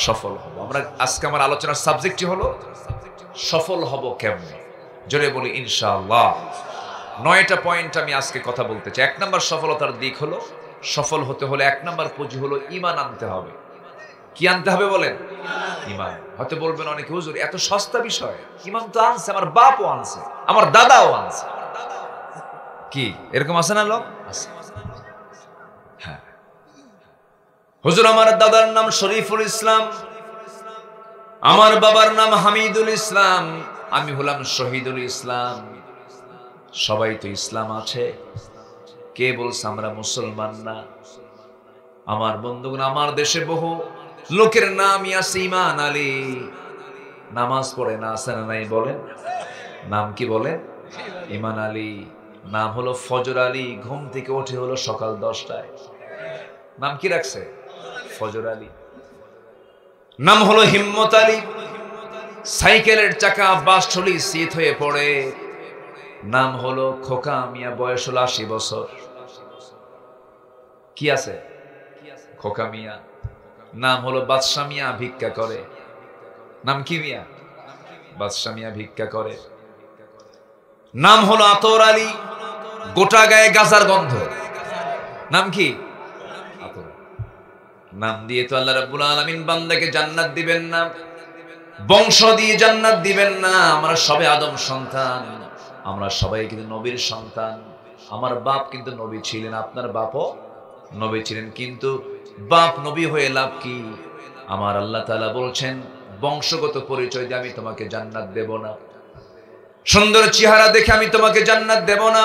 সফল হব। আমরা আজকে আমার আলোচনার সাবজেক্টই হলো সফল হব কেমনে। জোরে বলি ইনশাআল্লাহ। ৯টা পয়েন্ট আমি আজকে কথা বলতে চাই। ১ নম্বর সফলতার দিক হলো, সফল হতে হলে ১ নম্বর পুঁজি হলো ঈমান আনতে হবে। কি আনতে হবে বলেন? ঈমান। হয়তো বলবেন অনেকে, হুজুর এত সস্তা বিষয়। ঈমান তো আনছে, আমার বাপও আনছে, আমার দাদাও আনছে। কি এরকম আছে না লোক? আছে। হ্যাঁ, হুজুর আমার দাদার নাম শরীফুল ইসলাম, আমার বাবার নাম হামিদুল ইসলাম, আমি হলাম শহীদুল ইসলাম। সবাই তো ইসলাম আছে, কে বলছে আমরা মুসলমান না? আমার বন্ধুগণ, আমার দেশে বহু লোকের নামই আছে ঈমান আলী, নামাজ পড়ে না, আছে না নাই বলেন? নাম কি বলেন? ঈমান আলী। নাম হলো ফজর আলী, ঘুম থেকে ওঠে হলো সকাল 10টায়। নাম কি রাখছে? ফজর আলী। নাম হলো হিম্মত আলী, সাইকেলের চাকা বাসঠলি শীত হয়ে পড়ে। নাম হলো খোকা মিয়া, বয়স হলো ৮০ বছর। কি আছে? খোকা মিয়া। নাম হলো বাদশা মিয়া, ভিক্ষা করে। নাম কি মিয়া? বাদশা মিয়া, ভিক্ষা করে। নাম হলো আতর আলী, গোটা গায়ে গাজার গন্ধ। নাম কি? আতর। নাম দিয়ে তো আল্লাহ রাব্বুল আলামিন বান্দাকে জান্নাত দিবেন না, বংশ দিয়ে জান্নাত দিবেন না। আমরা সবে আদম সন্তান, আমরা সবাই কিন্তু নবীর সন্তান। আমার বাপ কিন্তু নবী ছিলেন, আপনার বাপও নবী ছিলেন। কিন্তু বাপ নবী হয়ে লাভ কি? আমার আল্লাহ তাআলা বলছেন, বংশগত পরিচয় দিয়ে আমি তোমাকে জান্নাত দেব না, সুন্দর চেহারা দেখে আমি তোমাকে জান্নাত দেব না।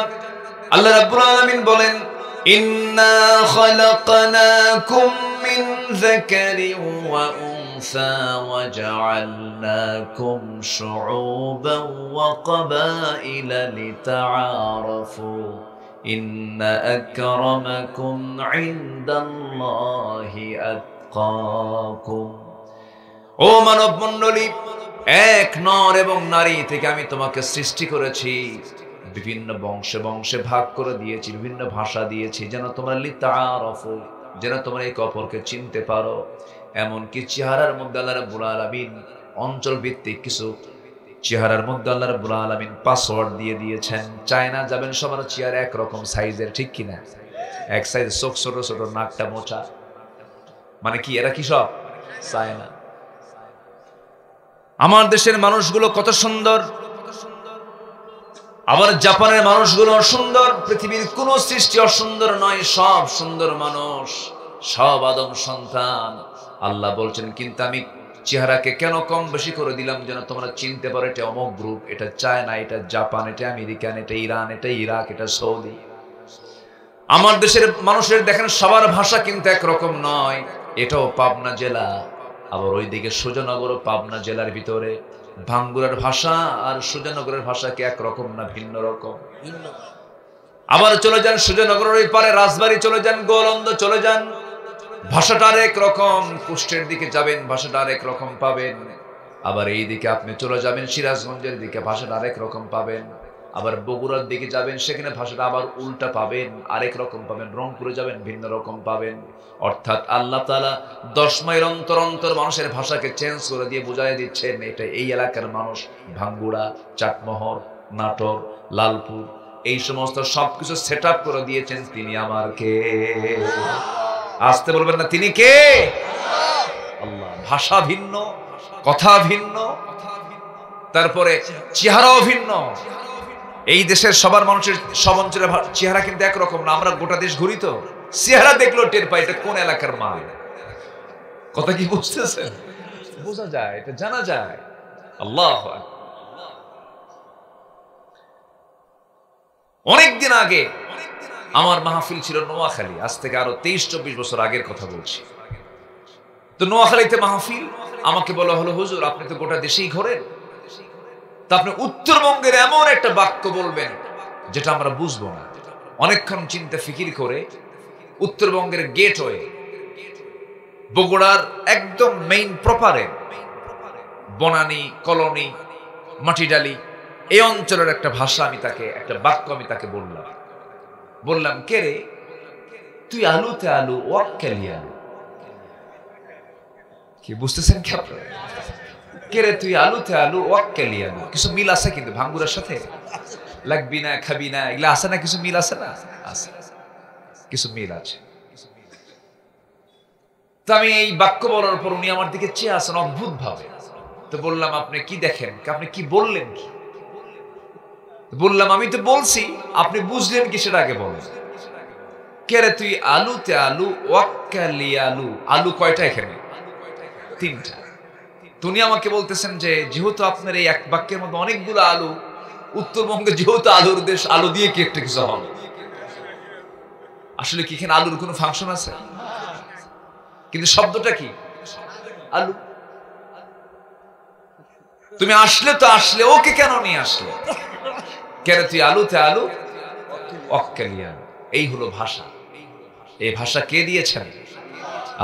আল্লাহ রাব্বুল আলামিন বলেন, ইন্না খালাকনাকুম মিন যাকারিন ওয়া উনসা ওয়া জাআলনাকুম শুউবান ওয়া ক্বাবাইলা লিতাআরাফু ইন্না আকরামাকুম ইনদাল্লাহি আতকাকুম। ও মানব মণ্ডলী, এক নর এবং নারী থেকে আমি তোমাকে সৃষ্টি করেছি, বিভিন্ন বংশে বংশে ভাগ করে দিয়েছি, বিভিন্ন ভাষা দিয়েছি, যেন তোমরা লিতাআরাফু, যেন তোমরা একে অপরকে চিনতে পারো। এমনকি চেহারার মধ্যে আল্লাহ রাব্বুল আলামিন অঞ্চল ভিত্তিক কিছু চেহারার মধ্যে আল্লাহ রাব্বুল আলামিন পাসওয়ার্ড দিয়ে দিয়েছেন। চায়না যাবেন, সবার চেহারা একরকম সাইজের, ঠিক কিনা? এক সাইজ, চোখ ছোট ছোট, নাকটা মোচা। মানে কি এরা কি সব চায়না? আমার দেশের মানুষগুলো কত সুন্দর, আবার জাপানের মানুষগুলো সুন্দর। পৃথিবীর কোন সৃষ্টি অসুন্দর নয়, সব সুন্দর মানুষ, সব আদম সন্তান। আল্লাহ বলছেন, কিন্তু আমি চেহারাকে কেন কম বেশি করে দিলাম, যেন তোমরা চিনতে পারো এটা অমুক গ্রুপ, এটা চায়না, এটা জাপান, এটা আমেরিকান, এটা ইরান, এটা ইরাক, এটা সৌদি। আমার দেশের মানুষের দেখেন সবার ভাষা কিন্তু একরকম নয়। এটাও পাবনা জেলা, আবার ওইদিকে সুজানগরও পাবনা জেলার ভিতরে। ভাঙ্গুরার ভাষা আর সুজানগরের ভাষা কি একরকম না ভিন্ন রকম? আবার চলে যান সুজানগরের ওই পারে রাজবাড়ী, চলে যান গোলন্দ, চলে যান ভাষাটা আরেক রকম, কুষ্টের দিকে যাবেন ভাষাটা আরেক রকম পাবেন, আবার এই দিকে আপনি চলে যাবেন সিরাজগঞ্জের দিকে ভাষাটা আরেক রকম পাবেন, আবার বগুড়ার দিকে যাবেন সেখানে ভাষাটা আবার উল্টা পাবেন, আরেক রকম পাবেন, রংপুরে যাবেন ভিন্ন রকম পাবেন। অর্থাৎ আল্লাহ তাআলা 10 মাইল অন্তর অন্তর মানুষের ভাষাকে চেঞ্জ করে দিয়ে বুঝাই দিচ্ছেন এটা এই এলাকার মানুষ ভাঙ্গুড়া, চাটমোহর, নাটোর, লালপুর, এই সমস্ত সবকিছু সেট আপ করে দিয়েছেন তিনি আমার কে। আসতে বলবেন না তিনি কে? আল্লাহ। ভাষা ভিন্ন, কথা ভিন্ন, তারপরে চেহারাও ভিন্ন। এই দেশের সবার মানুষের সব অঞ্চলের চেহারা কিন্তু একরকম না। আমরা গোটা দেশ ঘুরি তো, চেহারা দেখলেও টের পাই এটা কোন এলাকার মাল। কথা কি বুঝতেছেন? বোঝা যায়, এটা জানা যায়। আল্লাহ। অনেকদিন আগে আমার মাহফিল ছিল নোয়াখালী, আজ থেকে আরো 23-24 বছর আগের কথা বলছি। তো নোয়াখালীতে মাহফিল, আমাকে বলা হলো হুজুর আপনি তো গোটা দেশেই ঘোরেন, তা আপনি উত্তরবঙ্গের এমন একটা বাক্য বলবেন যেটা আমরা বুঝবো না। অনেকক্ষণ চিন্তা ফিকির করে উত্তরবঙ্গের গেটওয়ে, বগুড়ার একদম মেইন প্রপারে, বনানী, কলোনি, মাটিডালি, এই অঞ্চলের একটা ভাষা আমি তাকে, একটা বাক্য আমি তাকে বললাম কে রে তুই আলুতে আলু ওয়াক্কালি আলু। কি বুঝতেছেন কি আপনারা? কে রে তুই আলুতে আলু ওয়াক্কালি আলু। কিছু মিল আছে কিন্তু ভাঙ্গুরার সাথে, লাগবি না খাবি না এগুলা আছে না, কিছু মিল আছে না? আছে, কিছু মিল আছে। তো আমি এই বাক্য বলার পর উনি আমার দিকে চেয়ে আসেন অদ্ভুত ভাবে। তো বললাম আপনি কি দেখেন, আপনি কি বললেন কি? বললাম আমি তো বলছি, আপনি বুঝলেন কি সেটা আগে বলেন। কে রে তুই আলুতে আলু ওয়াক্কালি আলু। আলু কয়টা এখানে? 3টা। উনি আমাকে বলতেছেন যে যেহেতু আপনার এই এক বাক্যের মধ্যে অনেকগুলো আলু, উত্তরবঙ্গে যেহেতু আলুর দেশ, আলু দিয়ে কি একটা কিছু হবে? আসলে কি এখানে আলুর কোনো ফাংশন আছে? কিন্তু শব্দটা কি? আলু। তুমি আসলে তো আসলে, ওকে কেন নিয়ে আসলে? কেন তুই আলুতে আলু ওয়াক্কালি আলু। এই হলো ভাষা। এই ভাষা কে দিয়েছেন?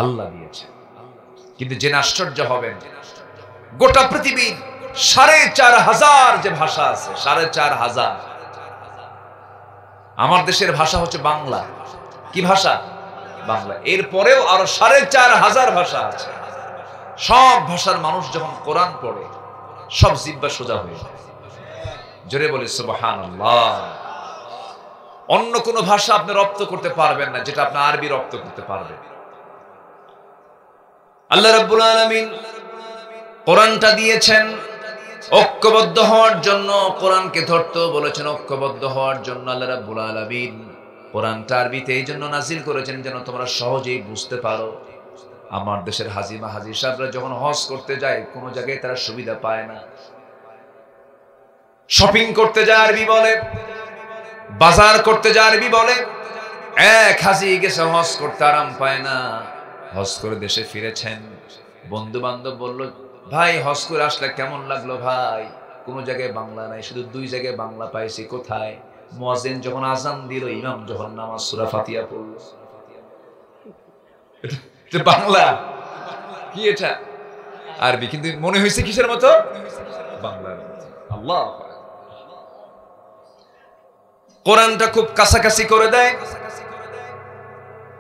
আল্লাহ দিয়েছেন। কিন্তু জেনে আশ্চর্য হবেন, গোটা পৃথিবীর 4,500 যে ভাষা আছে, 4,500, আমার দেশের ভাষা হচ্ছে বাংলা। কি ভাষা? বাংলা। এরপরেও আরো 4,500 ভাষা আছে। সব ভাষার মানুষ যখন কোরআন পড়ে সব জিহ্বা সোজা হয়ে যায়। জোরে বলি সুবহানাল্লাহ। অন্য কোন ভাষা আপনি রপ্ত করতে পারবেন না যেটা আপনি আরবি রপ্ত করতে পারবেন। আল্লাহ রাব্বুল আলামিন কোরআনটা দিয়েছেন ঐক্যবদ্ধ হওয়ার জন্য, কোরআনকে ধরতে বলেছেন ঐক্যবদ্ধ হওয়ার জন্য। আল্লাহ রাব্বুল আলামিন কোরআনটা আরবিতে এই জন্য নাজিল করেছেন যেন তোমরা সহজেই বুঝতে পারো। আমার দেশের হাজিমা হাজি সাহেবরা যখন হজ করতে যায় কোন জায়গায় তারা সুবিধা পায় না। শপিং করতে যায় আরবি বলে, বাজার করতে যায় আরবি বলে। এক হাজি গেছে হজ করতে, আরাম পায় না। হজ করে দেশে ফিরেছেন, বন্ধু বান্ধব বলল ভাই হজ করে আসলে কেমন লাগলো ভাই? কোন জায়গায় বাংলা নাই, শুধু 2 জায়গায় বাংলা পাইছি। কোথায়? মুয়াজ্জিন যখন আযান দিল, ইমাম যখন নামাজ সূরা ফাতিহা পড়ল। এটা বাংলা কি? এটা আরবি, কিন্তু মনে হয়েছে কিসের মতো? বাংলার মতো। আল্লাহ। কোরআনটা খুব কাছাকাছি করে দেয়,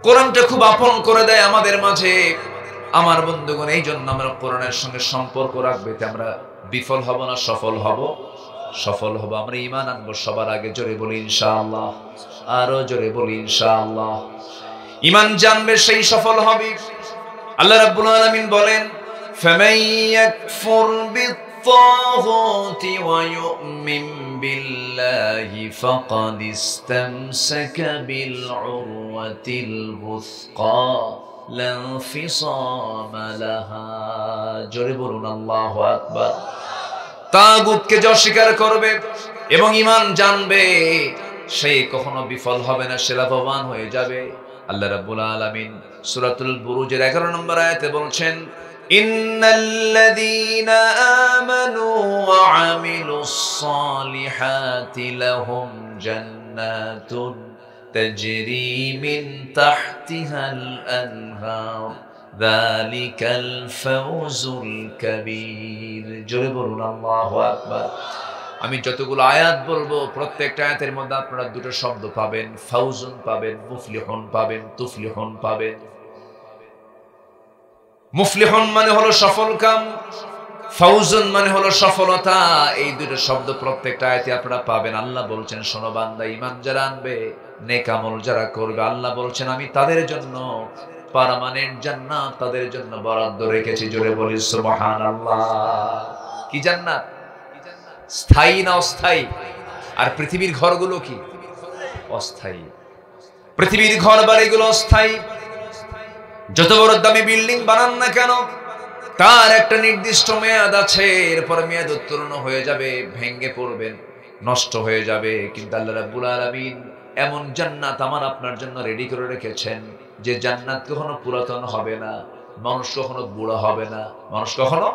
কোরআনটা খুব আপন করে দেয় আমাদের মাঝে। আমার বন্ধুগণ, এই জন্য আমরা কোরআনের সঙ্গে সম্পর্ক রাখবে, আমরা বিফল হব না, সফল হব। সফল হব, আমরা ঈমান আনবো সবার আগে। জোরে বলি ইনশাআল্লাহ, আরো জোরে বলি ইনশাআল্লাহ। ঈমান জানবে সেই সফল হবে। আল্লাহ রাব্বুল আলামিন বলেন ফামান ইয়াকফুর বিত-তাগুতি ওয়া ইউমিন বিল্লাহি ফাকাদ ইসতামসাকা বিল উরওয়াতিল বুসকা লা ইনফিসামা লাহা। জোরে বলুন আল্লাহু আকবার। তাগুতকে যে অস্বীকার করবে এবং ঈমান জানবে সে কখনো বিফল হবে না, সে লাভবান হয়ে যাবে। আল্লাহ রাব্বুল আলামিন সূরাতুল বুরুজের 11 নম্বর আয়াতে বলছেন ইন্নাল্লাযীনা আমানু ওয়া আমিলুস সালিহাতি লাহুম জান্নাতুন তাজরি মিন তাহতিহাল আনহার যালিকাল ফাওজুল কাবীর। জোরে বলুন আল্লাহু আকবার। আমি যতগুলো আয়াত বলবো প্রত্যেকটা আয়াতের মধ্যে আপনারা দুটো শব্দ পাবেন, ফাউজুন পাবেন, মুফলিহুন পাবেন, তুফলিহুন পাবেন। মুফলিহুন মানে হলো সফল কাম, ফাউজুন মানে হলো সফলতা। এই দুটো শব্দ প্রত্যেকটা আয়াতে আপনারা পাবেন। আল্লাহ বলছেন, শোনো বান্দা, ঈমান যারা আনবে, নেক আমল যারা করবে, আল্লাহ বলছেন আমি তাদের জন্য পার্মানেন্ট জান্নাত তাদের জন্য বরাদ্দ রেখেছি। জোরে বলি সুবহানাল্লাহ। কি জান্নাত? স্থায়ী না অস্থায়ী? আর পৃথিবীর ঘরগুলো কি? অস্থায়ী। পৃথিবীর ঘর বাড়িগুলো অস্থায়ী। যত বড় দামি বিল্ডিং বানান না কেন, তার একটা নির্দিষ্ট মেয়াদ আছে, এরপর মেয়াদ উত্তীর্ণ হয়ে যাবে, ভেঙে পড়বেন, নষ্ট হয়ে যাবে। কিন্তু আল্লাহ রাব্বুল আলামিন এমন জান্নাত আমার আপনার জন্য রেডি করে রেখেছেন যে জান্নাত কখনো পুরাতন হবে না, মানুষ কখনো বুড়া হবে না, মানুষ কখনো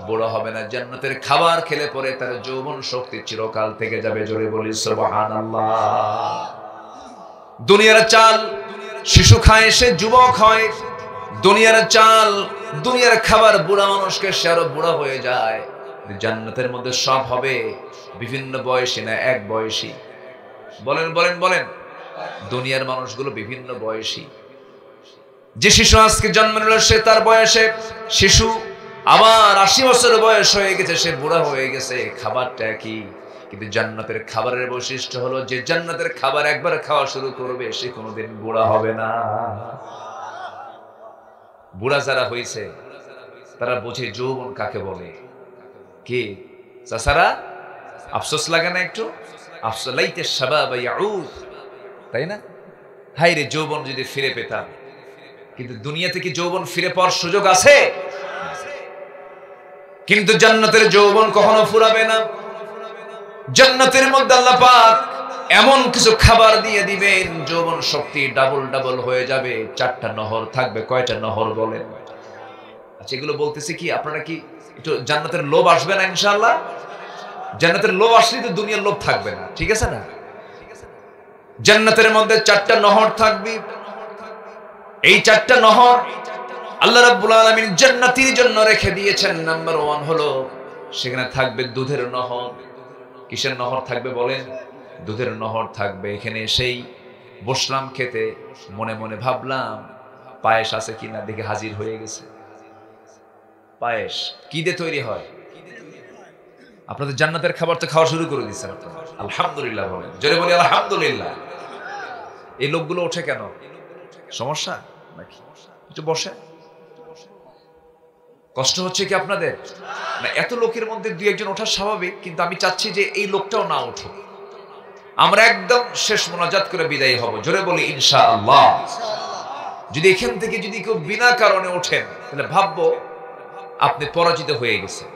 বুড়া হবে না। জান্নাতের খাবার খেলে পরে তার যৌবন শক্তি চিরকাল থেকে যাবে। জোরে বলি সুবহানাল্লাহ। দুনিয়ার চাল শিশু খায়, সে যুবক হয়। দুনিয়ার চাল, দুনিয়ার খাবার বুড়া মানুষকে সে আরো বুড়া হয়ে যায়। জান্নাতের মধ্যে সব হবে বিভিন্ন বয়সী না এক বয়সী। বলেন বলেন বলেন। দুনিয়ার মানুষগুলো বিভিন্ন বয়সী। যে শিশু আজকে জন্ম নিল সে তার বয়সে শিশু, আবার 80 বছর বয়স হয়ে গেছে, সে বুড়া হয়ে গেছে। খাবারটা একই, কিন্তু জান্নাতের খাবারের বৈশিষ্ট্য হলো যে জান্নাতের খাবার একবার খাওয়া শুরু করবে সে কোনোদিন বুড়া হবে না। বুড়া যারা হয়েছে তারা বোঝে যৌবন কাকে বলে। কি চাচারা, আফসোস লাগে না একটু? আফসোস লাইতে শাবাব ইয়াউদ, তাই না? হায় রে, যৌবন যদি ফিরে পেতাম। কিন্তু দুনিয়া থেকে যৌবন ফিরে পাওয়ার সুযোগ আছে, কিন্তু জান্নাতের যৌবন কখনো ফুরাবে না। জান্নাতের মধ্যে আল্লাহ পাক এমন কিছু খাবার দিয়ে দিবেন, যৌবন শক্তি ডাবল ডাবল হয়ে যাবে। 4টা নহর থাকবে। কয়টা নহর বলেন? আচ্ছা, এগুলো বলতেছি কি আপনারা কি একটু জান্নাতের লোভ আসবে না ইনশাআল্লাহ? জান্নাতের লোভ আসলে তো দুনিয়ার লোভ থাকবে না, ঠিক আছে না? জান্নাতের মধ্যে 4টা নহর থাকবে। এই 4টা নহর আল্লাহ রাব্বুল আলামিন জান্নাতীর জন্য রেখে দিয়েছেন। নাম্বার 1 হলো সেখানে থাকবে দুধের নহর। কিসের নহর থাকবে বলেন? দুধের নহর থাকবে। এখানে সেই বসলাম খেতে, মনে মনে ভাবলাম পায়েস আছে কিনা, দেখে হাজির হয়ে গেছে। পায়েস কি দিয়ে তৈরি হয়? আপনাদের জান্নাতের খাবার তো খাওয়া শুরু করে দিচ্ছেন আপনারা। আলহামদুলিল্লাহ বলেন, জোরে বলি আলহামদুলিল্লাহ। এই লোকগুলো ওঠে কেন? সমস্যা নাকি? একটু বসে। কষ্ট হচ্ছে কি আপনাদের? না, এত লোকের মধ্যে 2-1 ওঠা স্বাভাবিক, কিন্তু আমি চাচ্ছি যে এই লোকটাও না ওঠে। আমরা একদম শেষ মোনাজাত করে বিদায় হব। জোরে বলি ইনশাআল্লাহ। যদি এখান থেকে যদি কেউ বিনা কারণে ওঠেন তাহলে ভাববো আপনি পরাজিত হয়ে গেছেন।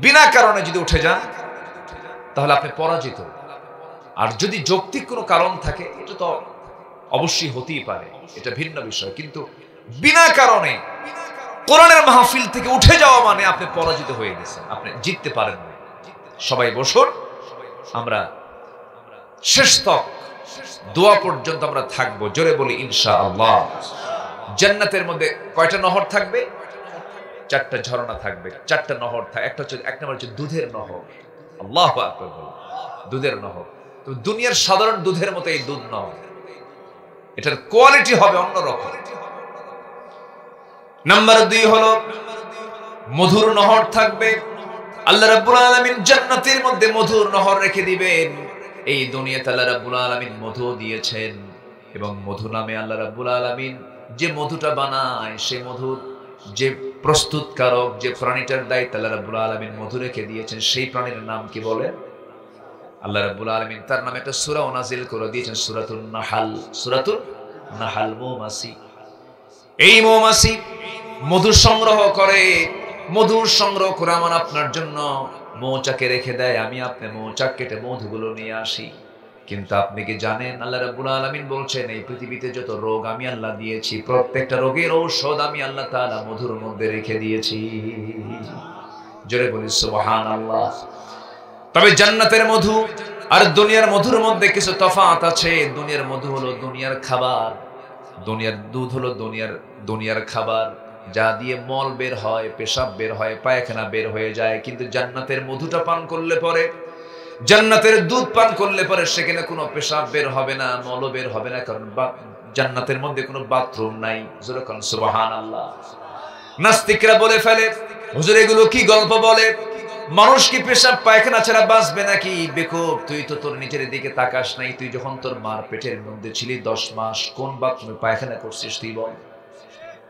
বিনা কারণে যদি উঠে যান তাহলে আপনি পরাজিত। আর যদি যৌক্তিক কোনো কারণ থাকে, এটা তো অবশ্যই হতেই পারে, এটা ভিন্ন বিষয়। কিন্তু বিনা কারণে কোরআনের মাহফিল থেকে উঠে যাওয়া মানে আপনি পরাজিত হয়ে গেছেন, আপনি জিততে পারেন না। সবাই বসুন, আমরা শেষ তক দোয়া পর্যন্ত আমরা থাকবো। জোরে বলি ইনশাআল্লাহ। জান্নাতের মধ্যে কয়টা নহর থাকবে? 4টা ঝর্ণা থাকবে, 4টা নহর থাকবে। এক নম্বর হচ্ছে দুধের নহর। আল্লাহু আকবার। দুধের নহর। তো দুনিয়ার সাধারণ দুধের মতো এই দুধ নয়, এটার কোয়ালিটি হবে অন্যরকম। নাম্বার 2 হলো মধুর নহর থাকবে। আল্লাহ রাব্বুল আলামিন জান্নাতের মধ্যে মধুর নহর রেখে দিবেন। এই দুনিয়াতে আল্লাহ রাব্বুল আলামিন মধু দিয়েছেন, এবং মধু নামে আল্লাহ রাব্বুল আলামিন যে মধুটা বানায়, সেই মধুর যে প্রস্তুতকারক, যে প্রাণীটার দায়িত্ব আল্লাহ রাব্বুল আলামিন মধু রেখে দিয়েছেন, সেই প্রাণীর নাম কি বলে? আল্লাহ রাব্বুল আলামিন তার নামে একটা সূরা নাযিল করে দিয়েছেন, সূরাতুন নাহাল। সূরাতুন নাহাল, মৌমাছি। এই মৌমাছি মধু সংগ্রহ করে, মধুর সংগ্রহ করে আমার আপনার জন্য মৌচাকে রেখে দেয়। আমি আপনি মৌচাক কেটে মধুগুলো নিয়ে আসি। কিন্তু আপনি কি জানেন, আল্লাহ রাব্বুল আলামিন বলছেন এই পৃথিবীতে যত রোগ আমি আল্লাহ দিয়েছি, প্রত্যেকটা রোগের ঔষধ আমি আল্লাহ তাআলা মধুর মধ্যে রেখে দিয়েছি। জোরে বলি সুবহানাল্লাহ। তবে জান্নাতের মধু আর দুনিয়ার মধুর মধ্যে কিছু তফাৎ আছে। দুনিয়ার মধু হলো দুনিয়ার খাবার, দুনিয়ার দুধ হলো দুনিয়ার খাবার, যা দিয়ে মল বের হয়, পেশাব বের হয়, পায়খানা বের হয়ে যায়। কিন্তু জান্নাতের মধুটা পান করলে পরে, জান্নাতের দুধ পান করলে পরে সেখানে কোনো পেশাব বের হবে না, মলও বের হবে না, কারণ জান্নাতের মধ্যে কোনো বাথরুম নাই। যেরকম সুবহানাল্লাহ। নাস্তিকরা বলে ফেলে, হুজুর এগুলো কি গল্প বলে, মানুষ কি পেশাব পায়খানা ছাড়া বাঁচবে নাকি? বেকুব, তুই তো তোর নিজের দিকে তাকাস নাই। তুই যখন তোর মার পেটের মধ্যে ছিলি 10 মাস, কোন বাথরুমে পায়খানা করছিস তুই বল?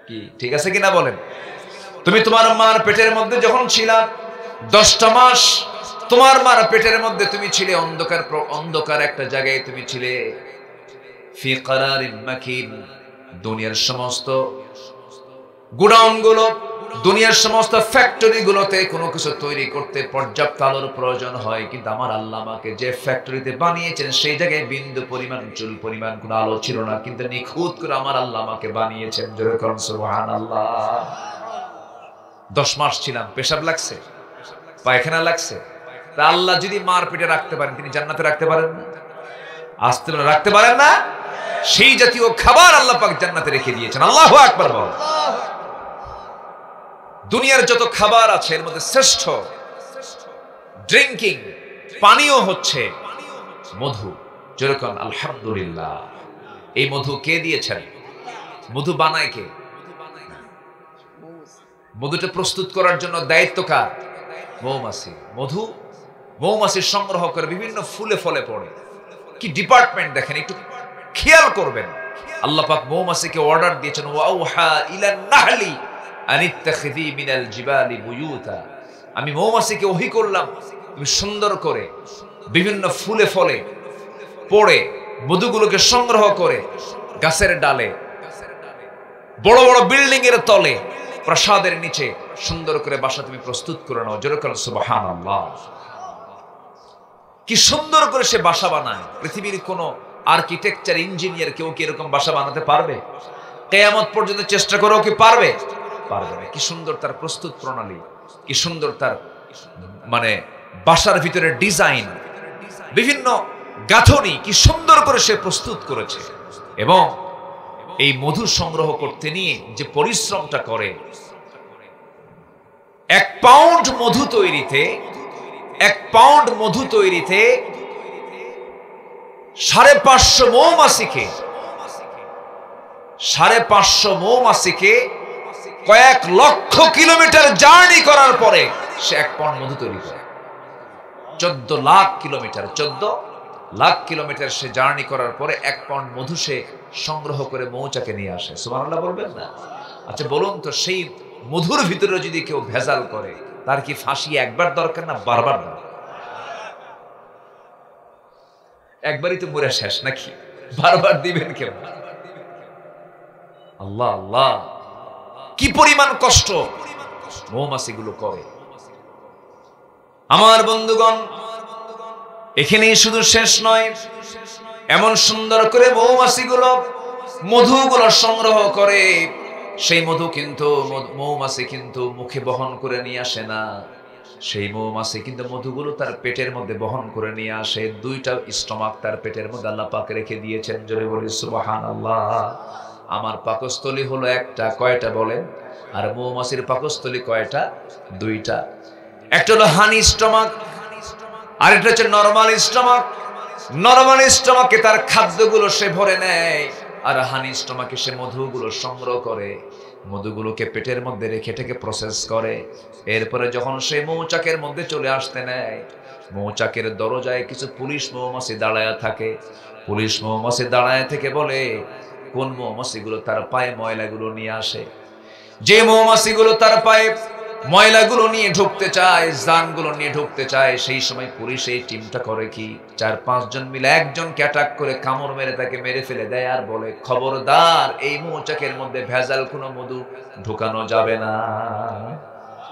কি ঠিক আছে কিনা বলেন? তুমি তোমার মার পেটের মধ্যে যখন ছিলা 10টা মাস, তোমার মার পেটের মধ্যে তুমি ছিলে অন্ধকার একটা জায়গায় তুমি ছিলে, ফি কারারিন মাকিন। দুনিয়ার সমস্ত গোডাউন গুলো, দুনিয়ার সমস্ত ফ্যাক্টরি গুলোতে কোনো কিছু তৈরি করতে পর্যাপ্ত আলোর প্রয়োজন হয়, কিন্তু আমার আল্লাহ আমাকে যে ফ্যাক্টরিতে বানিয়েছেন সেই জায়গায় বিন্দু পরিমাণ চুল পরিমাণ কোনো আলো ছিল না, কিন্তু নিখুঁত করে আমার আল্লাহ আমাকে বানিয়েছেন। যেরকম সুবহানাল্লাহ। 10 মাস ছিলাম, পেশাব লাগছে, পায়খানা লাগছে, তা আল্লাহ যদি মার পেটে রাখতে পারেন, তিনি জান্নাতে রাখতে পারেন না? আসতে রাখতে পারেন না? সেই জাতীয় খাবার আল্লাহ পাক জান্নাতে রেখে দিয়েছেন। আল্লাহু আকবার বল। দুনিয়ার যত খাবার আছে এর মধ্যে শ্রেষ্ঠ ড্রিঙ্কিং পানীয় হচ্ছে মধু। যেরকম আলহামদুলিল্লাহ। এই মধু কে দিয়েছেন? মধু বানায় কে? মধুটা প্রস্তুত করার জন্য দায়িত্ব কার? মৌমাছি। মধু মৌমাছি সংগ্রহ করে বিভিন্ন ফুলে ফলে পড়ে। কি ডিপার্টমেন্ট দেখেন, একটু খেয়াল করবেন। আল্লাহ পাক মৌমাছিকে অর্ডার দিয়েছেন, ওয়াউহা ইলান নাহলি আনিত্তাখিযি মিনাল জিবালি বুয়ুতা। আমি মৌমাছিকে ওহী করলাম, তুমি সুন্দর করে বিভিন্ন ফুলে ফলে পড়ে মধুগুলোকে সংগ্রহ করে গাছের ডালে, বড় বড় বিল্ডিং এর তলে, প্রাসাদের নিচে সুন্দর করে বাসা তুমি প্রস্তুত করে নাও। যেরকম সুবহানাল্লাহ। কি সুন্দর করে সে বাসা বানায়। পৃথিবীর কোন আর্কিটেকচার ইঞ্জিনিয়ার কেউ কি এরকম বাসা বানাতে পারবে? কিয়ামত পর্যন্ত চেষ্টা করেও কি পারবে? পারবে না। কি সুন্দর তার প্রস্তুত প্রণালী, কি সুন্দর তার মানে বাসার ভিতরে ডিজাইন, বিভিন্ন গাঁথনি, কি সুন্দর করে সে প্রস্তুত করেছে। এবং এই মধু সংগ্রহ করতে নিয়ে যে পরিশ্রমটা করে, 1 পাউন্ড মধু তৈরিতে 550 মৌমাছিকে কয়েক লক্ষ কিলোমিটার জার্নি করার পরে সে 1 পাউন্ড মধু তৈরি করে। 14 লাখ কিলোমিটার সে জার্নি করার পরে 1 পাউন্ড মধু সে সংগ্রহ করে মৌচাকে নিয়ে আসে। সুবহানাল্লাহ বলবেন না? আচ্ছা বলুন তো, সেই মধুর ভিতরে যদি কেউ ভেজাল করে, তার কি ফাঁসি একবার দরকার না বারবার দরকার? একবারই তো মরে শেষ নাকি? বারবার দিবেন কেন? আল্লাহ আল্লাহ, কি পরিমাণ কষ্ট মৌমাছিগুলো করে। আমার বন্ধুগণ, এখানেই শুধু শেষ নয়, এমন সুন্দর করে মৌমাছিগুলো মধুগুলো সংগ্রহ করে। সেই মধু কিন্তু মৌমাছি কিন্তু মুখে বহন করে নিয়ে আসে না, সেই মৌমাছি কিন্তু মধুগুলো তার পেটের মধ্যে বহন করে নিয়ে আসে। 2টা স্টমাক তার পেটের মধ্যে আল্লাহ পাক রেখে দিয়েছেন। জোরে বলি সুবহানাল্লাহ। আমার পাকস্থলী হলো একটা, কয়টা বলেন? আর মৌমাছির পাকস্থলী কয়টা? 2টা। একটা হলো হানি স্টমাক, আর একটা হচ্ছে নরমাল স্টমাক। নরমাল স্টমাকে তার খাদ্যগুলো সে ভরে নেয়, আর হানি স্টমাকে সে মধুগুলো সংগ্রহ করে, মধুগুলোকে পেটের মধ্যে রেখে এটাকে প্রসেস করে। এরপরে যখন সে মৌচাকের মধ্যে চলে আসতে নেয়, মৌচাকের দরজায় কিছু পুলিশ মৌমাছি দাঁড়ায় থাকে। পুলিশ মৌমাছি দাঁড়ায় থেকে বলে কোন মৌমাছিগুলো তার পায়ে ময়লাগুলো নিয়ে আসে। যে মৌমাছিগুলো তার পায়ে ময়লাগুলো নিয়ে ঢুকতে চায়, জানগুলো নিয়ে ঢুকতে চায়, সেই সময় পুলিশ এই টিমটা করে কি, 4-5 জন মিলে একজনকে অ্যাটাক করে কামড় মেরে তাকে মেরে ফেলে দেয়, আর বলে খবরদার এই মৌচাকের মধ্যে ভেজাল কোনো মধু ঢুকানো যাবে না।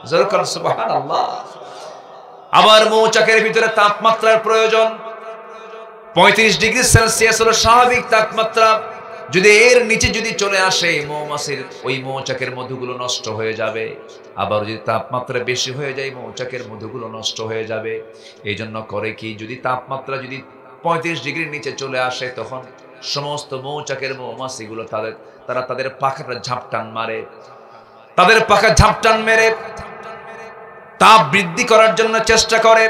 যেরকম সুবহানাল্লাহ। আবার মৌচাকের ভিতরে তাপমাত্রার প্রয়োজন। 35 ডিগ্রি সেলসিয়াস হলো স্বাভাবিক তাপমাত্রা। যদি এর নিচে যদি চলে আসে মৌমাছির ওই মৌচাকের মধুগুলো নষ্ট হয়ে যাবে। আবার যদি তাপমাত্রা বেশি হয়ে যায় মৌচাকের মধুগুলো নষ্ট হয়ে যাবে। এই জন্য করে কি, যদি তাপমাত্রা যদি 35 ডিগ্রির নিচে চলে আসে তখন সমস্ত মৌচাকের মৌমাছিগুলো তারা তাদের পাখাটা ঝাপটান মারে। তাদের পাখা ঝাপটান মেরে তাপ বৃদ্ধি করার জন্য চেষ্টা করে,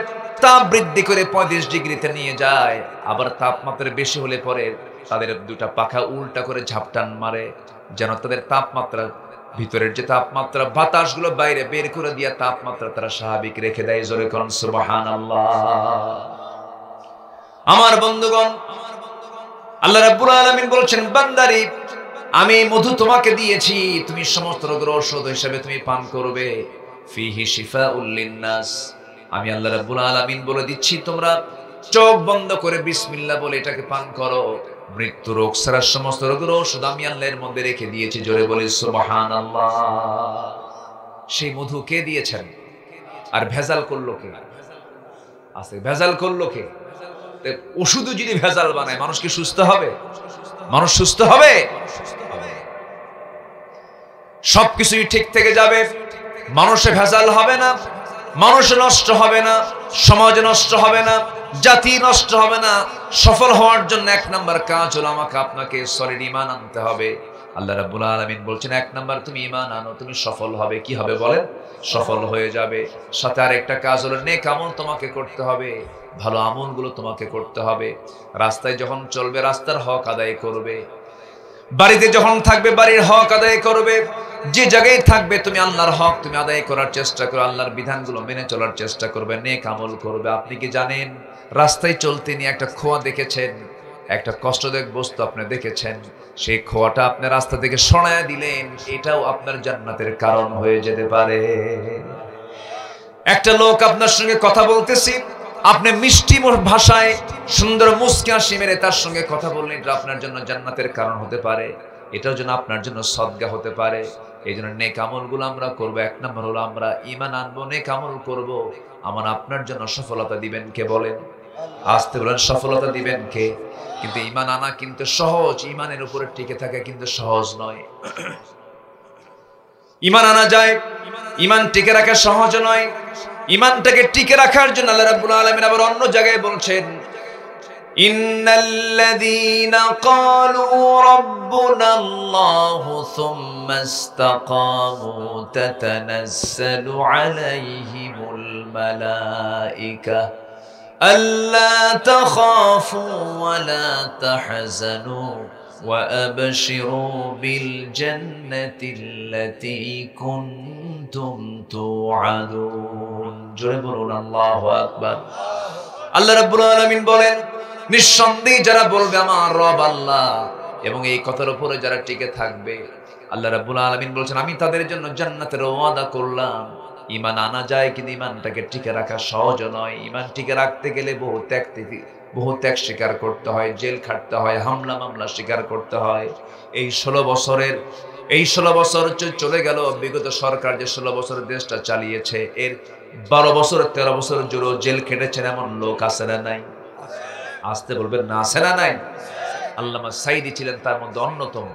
তাপ বৃদ্ধি করে 35 ডিগ্রিতে নিয়ে যায়। আবার তাপমাত্রা বেশি হলে পরে তাদের দুটা পাখা উল্টা করে ঝাপটান মারে, যেন তাদের তাপমাত্রা ভিতরের যে তাপমাত্রা বাতাসগুলো বাইরে বের করে দিয়ে তাপমাত্রা তারা স্বাভাবিক রেখে দেয়। জোরে কোন সুবহানাল্লাহ। আমার বন্ধুগণ, আল্লাহ রাব্বুল আলামিন বলেছেন, বান্দারি আমি মধু তোমাকে দিয়েছি, তুমি সমস্ত রোগের ঔষধ হিসেবে তুমি পান করবে। ফিহি শিফাউল লিন্নাস। আমি আল্লাহ রাব্বুল আলামিন বলে দিচ্ছি, তোমরা চোখ বন্ধ করে বিসমিল্লাহ বলে এটাকে পান করো। মৃত্যু রোগ ছাড়া সমস্ত রোগের ঔষধ আমি আল্লাহর মধ্যে রেখে দিয়েছি। জোরে বলি সুবহানাল্লাহ। সেই মধু কে দিয়েছেন? আর ভেজাল করলো কে? আছে ভেজাল করলো কে? ওষুধও যদি ভেজাল বানায় মানুষ কি সুস্থ হবে? মানুষ সুস্থ হবে? সবকিছুই ঠিক থেকে যাবে, মানুষে ভেজাল হবে না, মানুষ নষ্ট হবে না, সমাজ নষ্ট হবে না, জাতি নষ্ট হবে না। সফল হওয়ার জন্য 1 নাম্বার কাজ হলো আমাকে আপনাকে সলিড ঈমান আনতে হবে। আল্লাহ রাব্বুল আলামিন বলছেন 1 নাম্বার তুমি ঈমান আনো, তুমি সফল হবে। কি হবে বলেন? সফল হয়ে যাবে। সাথে আরেকটা কাজ হলো নেক আমল তোমাকে করতে হবে, ভালো আমলগুলো তোমাকে করতে হবে। রাস্তায় যখন চলবে রাস্তার হক আদায় করবে, বাড়িতে যখন থাকবে বাড়ির হক আদায় করবে, যে জায়গায় থাকবে তুমি আল্লাহর হক তুমি আদায় করার চেষ্টা করো, আল্লাহর বিধানগুলো মেনে চলার চেষ্টা করবে, নেক আমল করবে। আপনি কি জানেন রাস্তায় চলতে নিয়ে একটা খোয়া দেখেছেন, একটা কষ্টদায়ক বস্তু আপনি দেখেছেন, সেই খোয়াটা আপনি রাস্তা থেকে সরায়া দিলেন, এটাও আপনার জান্নাতের কারণ হয়ে যেতে পারে। একটা লোক আপনার সঙ্গে কথা বলতেছি, আপনি মিষ্টি ভাষায় সুন্দর মুস্কি হাসি মেরে তার সঙ্গে কথা বললেন, এটা আপনার জন্য জান্নাতের কারণ হতে পারে, এটাও যেন আপনার জন্য সদকা হতে পারে। এই জন্য নেক আমলগুলো আমরা করবো। 1 নম্বর হলো আমরা ঈমান আনবো, নেক আমল করবো। আমার আপনার জন্য সফলতা দিবেন কে বলেন? আসতে বলেন, সফলতা দিবেন কে? কিন্তু ঈমান আনা কিন্তু সহজ, ঈমানের উপরে টিকে থাকা কিন্তু সহজ নয়। ঈমান আনা যায়, ঈমান টিকে রাখা সহজ নয়। ঈমানটাকে টিকে রাখার জন্য আল্লাহ রাব্বুল আলামিন আবার অন্য জায়গায় বলছেন, ইন্নাল্লাযীনা ক্বালু রাব্বুনাল্লাহু সুম্মা ইসতাকামু তাতানাজ্জালু আলাইহিমুল মালায়েকা আল্লা তাখাফু ওয়া লা তাহজানু وأبشروا بالجنة التي كنتم توعدون جربون الله أكبر আল্লাহ রাব্বুল আলামিন বলেন, নিঃসন্দেহে যারা বলবে আমার রব আল্লাহ এবং এই কথার উপরে যারা টিকে থাকবে, আল্লাহ রাব্বুল আলামিন বলেছেন আমি তাদের জন্য জান্নাতের ওয়াদা করলাম। ঈমান আনা যায় কিন্তু ঈমানটাকে টিকে রাখা সহজ নয়। ঈমান টিকে রাখতে গেলে বহু ত্যাগ স্বীকার করতে হয়, জেল খাটতে হয়, হামলা মামলা স্বীকার করতে হয়। এই 16 বছর চলে গেল, বিগত সরকার যে 16 বছরের দেশটা চালিয়েছে, এর 12 বছর 13 বছর জুড়ে জেল খেটেছেন এমন লোক আছে না নাই? আসতে বলবেন না, আছে না নাই? আল্লামা সাইদি ছিলেন তার মধ্যে অন্যতম।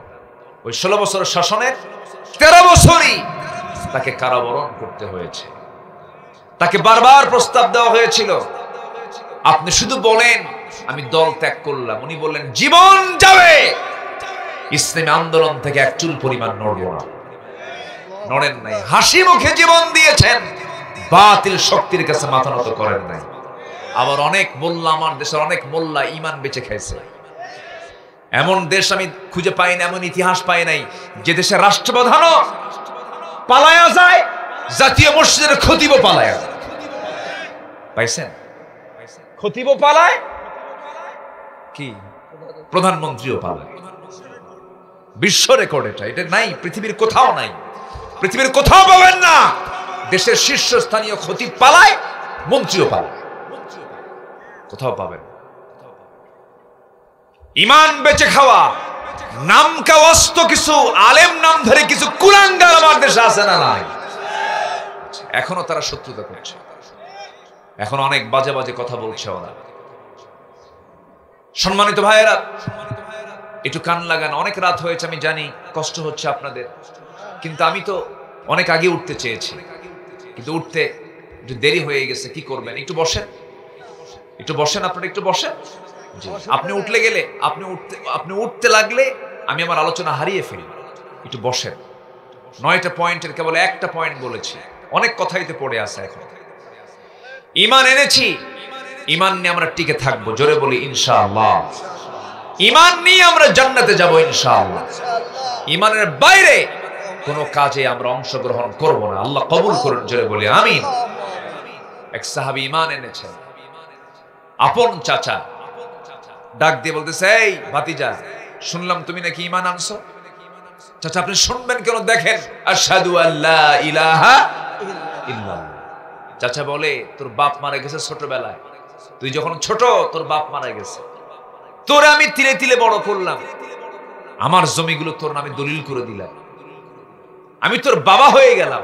ওই 16 বছর শাসনের 13 বছরই তাকে কারাবরণ করতে হয়েছে। তাকে বারবার প্রস্তাব দেওয়া হয়েছিল, আপনি শুধু বলেন আমি দল ত্যাগ করলাম। উনি বললেন জীবন যাবে, ইসলামী আন্দোলন থেকে এক চুল পরিমাণ নড়ব না। নড়েন নাই, হাসি মুখে জীবন দিয়েছেন, বাতিল শক্তির কাছে মাথা নত করেন নাই। আবার অনেক মোল্লা, আমার দেশের অনেক মোল্লা ঈমান বেঁচে খাইছে। এমন দেশ আমি খুঁজে পাই না, এমন ইতিহাস পাই নাই যে দেশে রাষ্ট্রপ্রধানও পালায়া যায়, জাতীয় মসজিদের খতিবও পালায়া যায়। পাইছেন? খতিবও পালায়, কি প্রধানমন্ত্রীও পালায়। বিশ্ব রেকর্ড এটা নাই, পৃথিবীর কোথাও নাই, পৃথিবীর কোথাও পাবেন না। দেশের শীর্ষস্থানীয় খতিব পালায়, মন্ত্রীও পালায়, কোথাও পাবেন। ঈমান বেঁচে খাওয়া নামকা অস্ত কিছু আলেম নাম ধরে কিছু কুলাঙ্গার আমার দেশে আছে না নাই? এখনো তারা শত্রুতা করছে, এখন অনেক বাজে বাজে কথা বলছে ওরা। সম্মানিত ভাইয়েরা, একটু কান লাগান। অনেক রাত হয়েছে, আমি জানি কষ্ট হচ্ছে আপনাদের, কিন্তু আমি তো অনেক আগে উঠতে চেয়েছি, কিন্তু উঠতে একটু দেরি হয়ে গেছে। কি করবেন? একটু বসেন, একটু বসেন, আপনারা একটু বসেন। আপনি উঠলে গেলে, আপনি উঠতে লাগলে আমি আমার আলোচনা হারিয়ে ফেলি। একটু বসেন। 9টা পয়েন্টের কেবল একটা পয়েন্ট বলেছি, অনেক কথাইতে পড়ে আছে। এখন ঈমান এনেছি, ঈমান নিয়ে আমরা টিকে থাকবো। জোরে বলি ইনশাআল্লাহ। ঈমান নিয়ে আমরা জান্নাতে যাব ইনশাআল্লাহ। ঈমানের বাইরে কোনো কাজে আমরা অংশগ্রহণ করব না। আল্লাহ কবুল করুন। জোরে বলি আমিন। এক সাহাবী ঈমান এনেছেন। আপন চাচা ডাক দিয়ে বলতেছে, এই ভাতিজা, শুনলাম তুমি নাকি ঈমান আনছো। চাচা আপনি শুনবেন কেন? দেখেন, আশহাদু আল্লা ইলাহা ইল্লাল্লাহ। চাচা বলে, তোর বাপ মারা গেছে ছোটবেলায়, তুই যখন ছোট তোর বাপ মারা গেছে, তোরে আমি তিলে তিলে বড় করলাম, আমার জমিগুলো তোর নামে দলিল করে দিলাম, আমি তোর বাবা হয়ে গেলাম,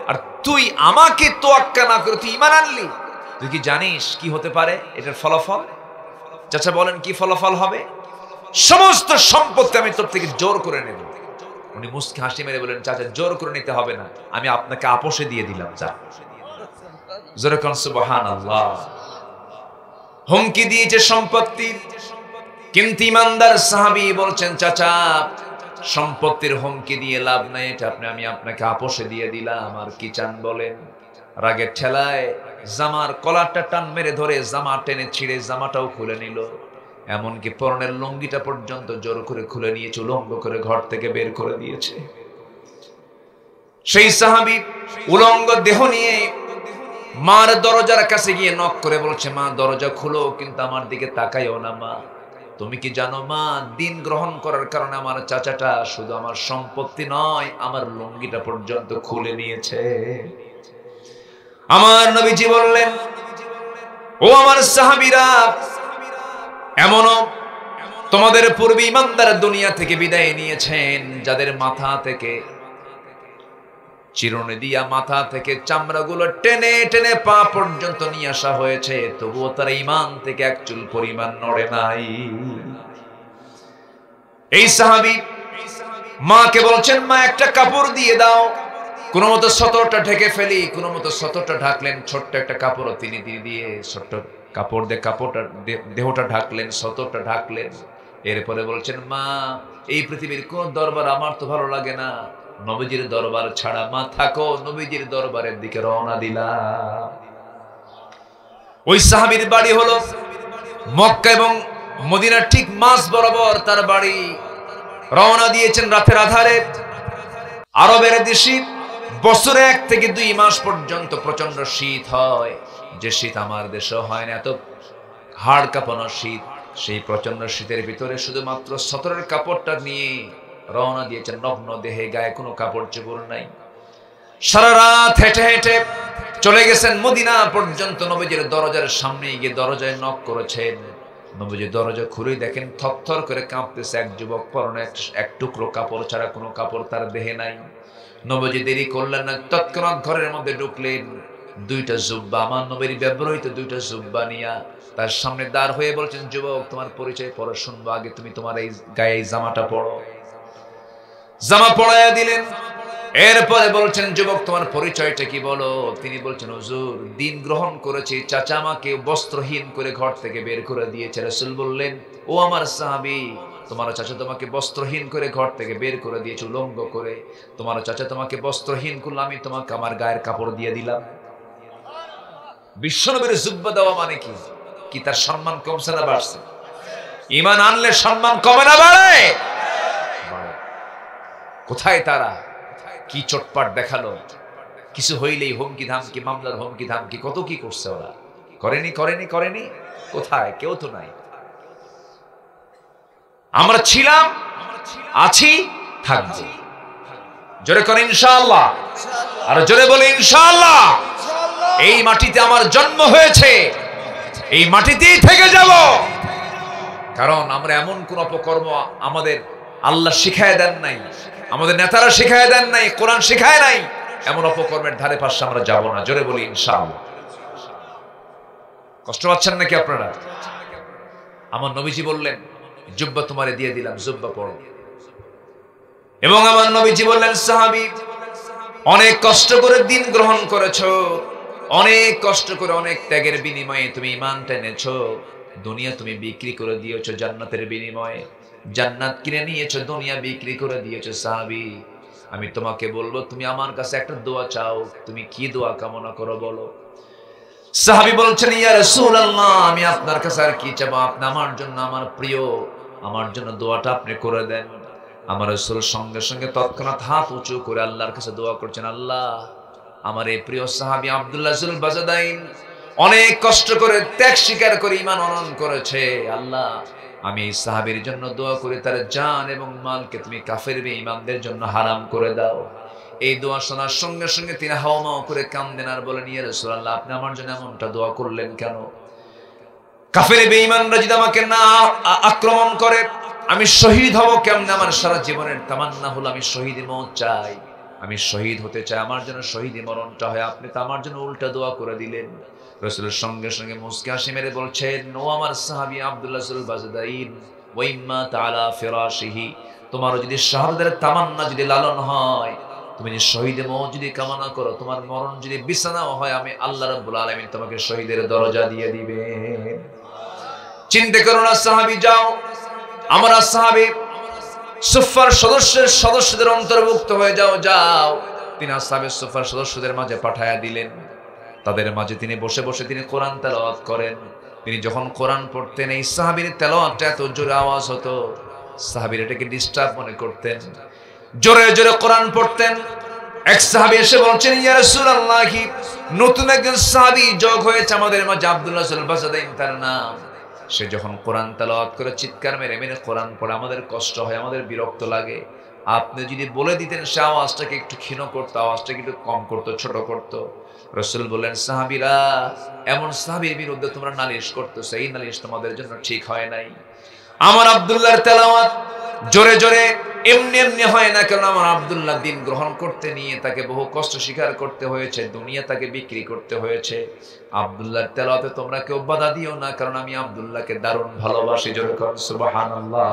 আর তুই আমাকে তোয়াক্কা না করে তুই ঈমান আনলি। তুই কি জানিস কি হতে পারে এটার ফলাফল? চাচা বলেন, কি ফলাফল হবে? সমস্ত সম্পত্তি আমি তোর থেকে জোর করে নেব। উনি মুস্কি হাসি মেরে বলেন, চাচা জোর করে নিতে হবে না, আমি আপনাকে আপোষে দিয়ে দিলাম। যা। জোরে কোন সুবহানাল্লাহ। হুমকি দিয়েছে সম্পত্তি, কিন্তু ইমানদার সাহাবী বলছেন, চাচা সম্পত্তির হুমকি দিয়ে লাভ নাই, এটা আমি আপনাকে আপোষে দিয়ে দিলাম। আর কি চান বলেন? রাগের ঠেলায় জামার কলারটা টান মেরে ধরে জামা টেনে ছিঁড়ে জামাটাও খুলে নিল, এমনকি পরনের লুঙ্গিটা পর্যন্ত জোর করে খুলে নিয়েছে, উলঙ্গ করে ঘর থেকে বের করে দিয়েছে। সেই সাহাবী উলঙ্গ দেহ নিয়ে মার দরজার কাছে গিয়ে নক করে বলছে, মা দরজা খুলো, কিন্তু আমার দিকে তাকাইও না মা। তুমি কি জানো মা, দিন গ্রহণ করার কারণে আমার চাচাটা শুধু আমার সম্পত্তি নয়, আমার লুঙ্গিটা পর্যন্ত খুলে নিয়েছে। আমার নবীজি বললেন, ও আমার সাহাবীরা, এমনও তোমাদের পূর্বে ইমানদার দুনিয়া থেকে বিদায় নিয়েছেন, যাদের মাথা থেকে চিরুনি দিয়া মাথা থেকে চামড়াগুলো টেনে টেনে পা পর্যন্ত নিয়ে আসা হয়েছে, তবুও তারা ঈমান থেকে এক চুল পরিমাণ নড়ে নাই। এই সাহাবী মাকে বলছেন, মা একটা কাপড় দিয়ে দাও, কোনো মতো সতরটা ঢেকে ফেলি। কোনো মতো সতরটা ঢাকলেন, ছোট্ট একটা কাপড় তিনি দিয়ে ছোট্ট কাপড় দিয়ে কাপড়টা দেহটা ঢাকলেন, সতরটা ঢাকলেন। এরপরে বলছেন, মা এই পৃথিবীর কোন দরবার আমার তো ভালো লাগে না, নবীজির দরবার ছাড়া মা থাকো, নবীজির দরবারের দিকে রওনা দিলাম। ওই সাহাবীর বাড়ি হলো মক্কা এবং মদিনার ঠিক মাঝ বরাবর তার বাড়ি। রওনা দিয়েছেন রাতের আধারে। আরবের দেশে বছরে 1 থেকে 2 মাস পর্যন্ত প্রচন্ড শীত হয়, যে শীত আমার দেশে হয় না, এত হাড় কাঁপানো শীত। সেই প্রচন্ড শীতের ভিতরে শুধুমাত্র সতরের কাপড়টা নিয়ে রওনা দিয়েছেন, নগ্ন দেহে, গায়ে কোনো কাপড় চোপড় নাই। সারা রাত হেঁটে হেঁটে চলে গেছেন মদিনা পর্যন্ত। নবীজির দরজার সামনে গিয়ে দরজায় নক করেছেন। নবীজি দরজা খুলে দেখেন থরথর করে কাঁপতেছে এক যুবক, পরনে এক টুকরো কাপড় ছাড়া কোনো কাপড় তার দেহে নাই। নবীজি দেরি করলেন না, তৎক্ষণাৎ ঘরের মধ্যে ঢুকলেন। 2টা জুব্বা, আমার নবীর ব্যবহৃত 2টা জুব্বা নিয়া তার সামনে দাঁড় হয়ে বলছেন, যুবক তোমার পরিচয় পরে শুনবো, আগে তুমি তোমার এই গায়ে জামাটা পরো। জামা পরাইয়া দিলেন। এরপরে বলছেন, যুবক তোমার পরিচয়টা কি বলো? তিনি বলছেন, হুজুর দিন গ্রহণ করেছি, চাচা আমাকে বস্ত্রহীন করে ঘর থেকে বের করে দিয়েছে। রাসূল বললেন, ও আমার সাহাবী, তোমার চাচা তোমাকে বস্ত্রহীন করে ঘর থেকে বের করে দিয়েছে, উলঙ্গ করে। তোমার চাচা তোমাকে বস্ত্রহীন করলো, আমি তোমাকে আমার গায়ের কাপড় দিয়ে দিলাম। বিশ্বনবীর জুব্বা দেওয়া মানে কি? কি তার সম্মান কমছে না বাড়ছে? ঈমান আনলে সম্মান কমে না বাড়ে? কোথায় তারা? কি চটপাট দেখালো, কিছু হইলেই হুমকি ধামকি, মামলার হুমকি ধামকি, কত কি করছে ওরা। করেনি। কোথায়? কেউ তো নাই। আমরা ছিলাম, আছি, থাকবো। জোরে করে ইনশাআল্লাহ। আর জোরে বলে ইনশাআল্লাহ। এই মাটিতে আমার জন্ম হয়েছে, এই মাটিতেই থেকে যাব। কারণ আমরা এমন কোন অপকর্ম আমাদের আল্লাহ শিখায় দেন নাই, আমাদের নেতারা শিখায় দেন নাই, কোরআন শিখায় নাই, এমন অপকর্মের ধারে পাশে আমরা যাব না। জোরে বলি ইনশাআল্লাহ। কষ্ট পাচ্ছেন নাকি আপনারা? আমার নবীজি বললেন, জুব্বা তোমারে দিয়ে দিলাম, জুব্বা পড়ো। এবং আমার নবীজি বললেন, সাহাবী অনেক কষ্ট করে দিন গ্রহণ করেছো, অনেক কষ্ট করে অনেক ত্যাগের বিনিময়ে তুমি ঈমানটা এনেছো। দুনিয়া তুমি বিক্রি করে দিয়েছো জান্নাতের বিনিময়ে, জান্নাত কিনে নিয়েছো, দুনিয়া বিক্রি করে দিয়েছো। সাহাবী আমি তোমাকে বলবো, তুমি আমার কাছে একটা দোয়া চাও, তুমি কি দোয়া কামনা করো বলো। সাহাবী বলছেন, ইয়া রাসূলুল্লাহ, আমি আপনার কাছে আর কি চাবো, আপনি আমার জন্য, আমার প্রিয়, আমার জন্য দোয়াটা আপনি করে দেন। আমার রাসূল সঙ্গে সঙ্গে তৎক্ষণাৎ হাত উঁচু করে আল্লাহর কাছে দোয়া করছেন, আল্লাহ আমার এই প্রিয় সাহাবী আব্দুল্লাহ জুল বাজাদাইন অনেক কষ্ট করে ত্যাগ স্বীকার করে ঈমান অর্জন করেছে। আল্লাহ আমি এই সাহাবীর জন্য দোয়া করি, তার জান এবং মালকে তুমি কাফের বেঈমানদের জন্য হারাম করে দাও। এই দোয়া শোনার সঙ্গে সঙ্গে তিনি হাওমাও করে কাঁদেন আর বলেন, ইয়া রাসূলুল্লাহ, আপনি আমার জন্য এমনটা দোয়া করলেন কেন? কাফের বেঈমানরা যদি আমাকে না আক্রমণ করে আমি শহীদ হব কেমনে? আমার সারা জীবনের তামান্না হলো আমি শহীদ মরণ চাই, আমি শহীদ হতে চাই, আমার জন্য শহীদ মরণটা হয়। আপনি তো আমার জন্য উল্টা দোয়া করে দিলেন। রাসূলের সঙ্গে সঙ্গে মুস্কি হাসি মেরে বলছেন, ও আমার সাহাবী আব্দুল্লাহ জুল বাজদাইন, ওয়া ইম্মা তাআলা ফিরাশিহি, তোমার যদি শাহাদাতের তামান্না যদি লালন হয়, তুমি যদি শহীদ মরণ যদি কামনা করো, তোমার মরণ যদি বিছানাও হয়, আমি আল্লাহ রাব্বুল আলামিন তোমাকে শহীদের দরজা দিয়ে দিবেন। চিন্তা করো না সাহাবী, যাও আমরা সাহাবী সুফার সদস্যদের অন্তর্ভুক্ত হয়ে যাও, যাও। তিনি আসহাবে সুফার সদস্যদের মাঝে পাঠায়া দিলেন। তাদের মাঝে তিনি বসে বসে তিনি কোরআন তেলাওয়াত করেন। তিনি যখন কোরআন পড়তেন, এই সাহাবীর তেলাওয়াতটা এত জোরে আওয়াজ হতো, সাহাবীরা এটাকে ডিস্টার্ব মনে করতেন, জোরে জোরে কোরআন পড়তেন। এক সাহাবী এসে বলছেন, ইয়া রাসূলুল্লাহ, নতুন একজন সাহাবী যোগ হয়েছে আমাদের মাঝে, আব্দুল্লাহ জুল বাজাদাইন তার নাম। সে যখন কোরআন তেলাওয়াত করে চিৎকার মেরে মেরে কোরআন পড়ে আমাদের কষ্ট হয়, আমাদের বিরক্ত লাগে। আপনি যদি বলে দিতেন সে আওয়াজটাকে একটু ক্ষীণ করতো, আওয়াজটাকে একটু কম করতো, ছোট করতো। রাসূল বললেন, সাহাবীরা এমন সাহাবীর বিরুদ্ধে তোমরা নালিশ করতেছো, এই নালিশ তোমাদের জন্য ঠিক হয় নাই। আমার আব্দুল্লাহর তেলাওয়াত জোরে জোরে এমনি এমনি হয় না, কারণ আমার আব্দুল্লাহ দিন গ্রহণ করতে নিয়ে তাকে বহু কষ্ট স্বীকার করতে হয়েছে, দুনিয়া তাকে বিক্রি করতে হয়েছে। আব্দুল্লাহর তেলাওয়াতে তোমরা কেউ বাধা দিও না, কারণ আমি আব্দুল্লাহকে দারুণ ভালোবাসি। জোরে করুন সুবহানাল্লাহ।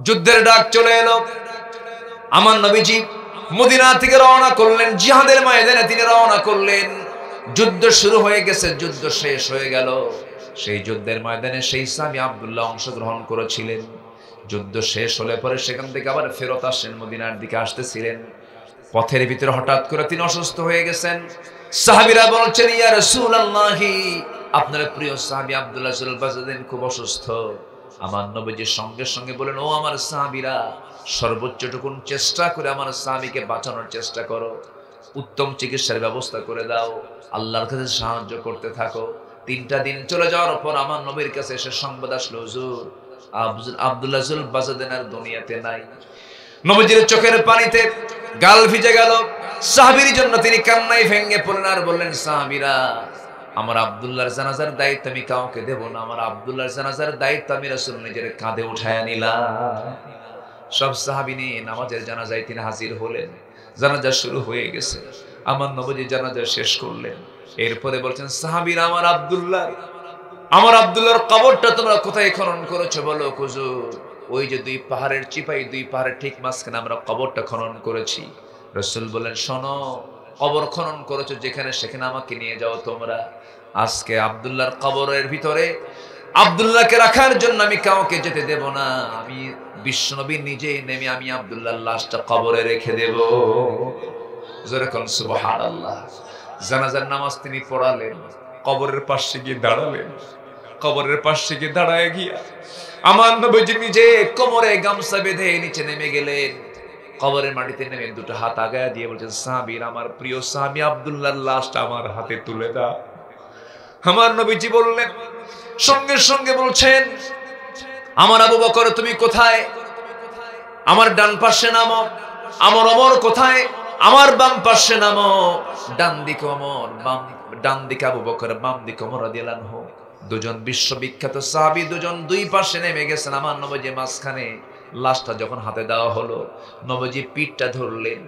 যুদ্ধের ডাক চলে এলো, আমার নবীজি মদিনা থেকে রওনা করলেন, জিহাদের ময়দানে তিনি রওনা করলেন। যুদ্ধ শুরু হয়ে গেছে, যুদ্ধ শেষ হয়ে গেল। সেই যুদ্ধের ময়দানে সেই সাহাবী আব্দুল্লাহ অংশগ্রহণ করেছিলেন। যুদ্ধ শেষ হলে পরে সেখান থেকে আবার ফেরত আসেন, মদিনার দিকে আসতেছিলেন। পথের ভিতরে হঠাৎ করে তিনি অসুস্থ হয়ে গেছেন। সাহাবীরা বলছেন, ইয়া রাসূলুল্লাহ, আপনার প্রিয় সাহাবী আব্দুল্লাহ জুল বাজাদাইন খুব অসুস্থ। আমার নবীজি সঙ্গে সঙ্গে বলেন, ও আমার সাহাবীরা, সর্বোচ্চটুকুন চেষ্টা করে আমার সাহাবীকে বাঁচানোর চেষ্টা করো, উত্তম চিকিৎসার ব্যবস্থা করে দাও, আল্লাহর কাছে সাহায্য করতে থাকো। 3টা দিন চলে যাওয়ার পর আমার নবীর কাছে এসে সংবাদ আসলো, হুজুর আব্দুল্লাহ জুল বাজাদাইন আর দুনিয়াতে নাই। নবীজির চোখের পানিতে গাল ভিজে গেল। সাহাবীর জন্য তিনি কান্নায় ভেঙে পড়লেন আর বললেন, সাহাবীরা আমার আব্দুল্লাহর জানাজার দায়িত্ব আমি কাউকে দেব না, আমার আব্দুল্লাহর জানাজার দায়িত্ব আমি রাসূল নিজের কাঁধে উঠায়া নিলাম। সব সাহাবী নিয়ে নামাজের জানাজায় তিনি হাজির হলেন। জানাজা শুরু হয়ে গেছে, আমার নবীজি জানাজা শেষ করলেন। এরপরে বলছেন, সাহাবীরা আমার আব্দুল্লাহর কবরটা তোমরা কোথায় খনন করেছো বলো। হুজুর ওই যে 2 পাহাড়ের চিপাই, 2 পাহাড়ের ঠিক মাঝখানে আমরা কবরটা খনন করেছি। রাসূল বলেন, শোনো, কবর খনন করেছো যেখানে, সেখানে আমাকে নিয়ে যাও তোমরা। আজকে আব্দুল্লাহর কবরের ভিতরে আব্দুল্লাহকে রাখার জন্য আমি কাউকে যেতে দেব না, আমি বিশ্বনবী নিজেই নেমে আমি আব্দুল্লাহর লাশটা কবরে রেখে দেব। জোরে কোন সুবহানাল্লাহ। জানাজার নামাজ তিনি পড়ালেন, কবরের পাশে গিয়ে দাঁড়ালেন। কবরের পাশে গিয়ে দাঁড়ায় গিয়া আমার নবীজি নিজে কোমরে গামছা বেঁধে নিচে নেমে গেলেন। কবরের মাটিতে নেমে 2টা হাত আগায় দিয়ে বলছেন, সাহাবীর আমার প্রিয় সাহাবী আব্দুল্লাহর লাশটা আমার হাতে তুলে দাও। আমার নবীজি বললেন, সঙ্গে সঙ্গে বলছেন, আমার আবু বকর তুমি কোথায়? আমার ডান পাশে নামো। আমার ওমর কোথায়? আমার বাম পাশে নামো। ডান দিকে ওমর, ডান দিকে আবু বকর, বাম দিকে ওমর রাদিয়াল্লাহু আনহু। 2জন বিশ্ববিখ্যাত সাহাবী, 2জন 2 পাশে নেমে গেছেন। আমার নবীজি মাঝখানে। লাশটা যখন হাতে দেওয়া হলো, নবীজি পিঠটা ধরলেন,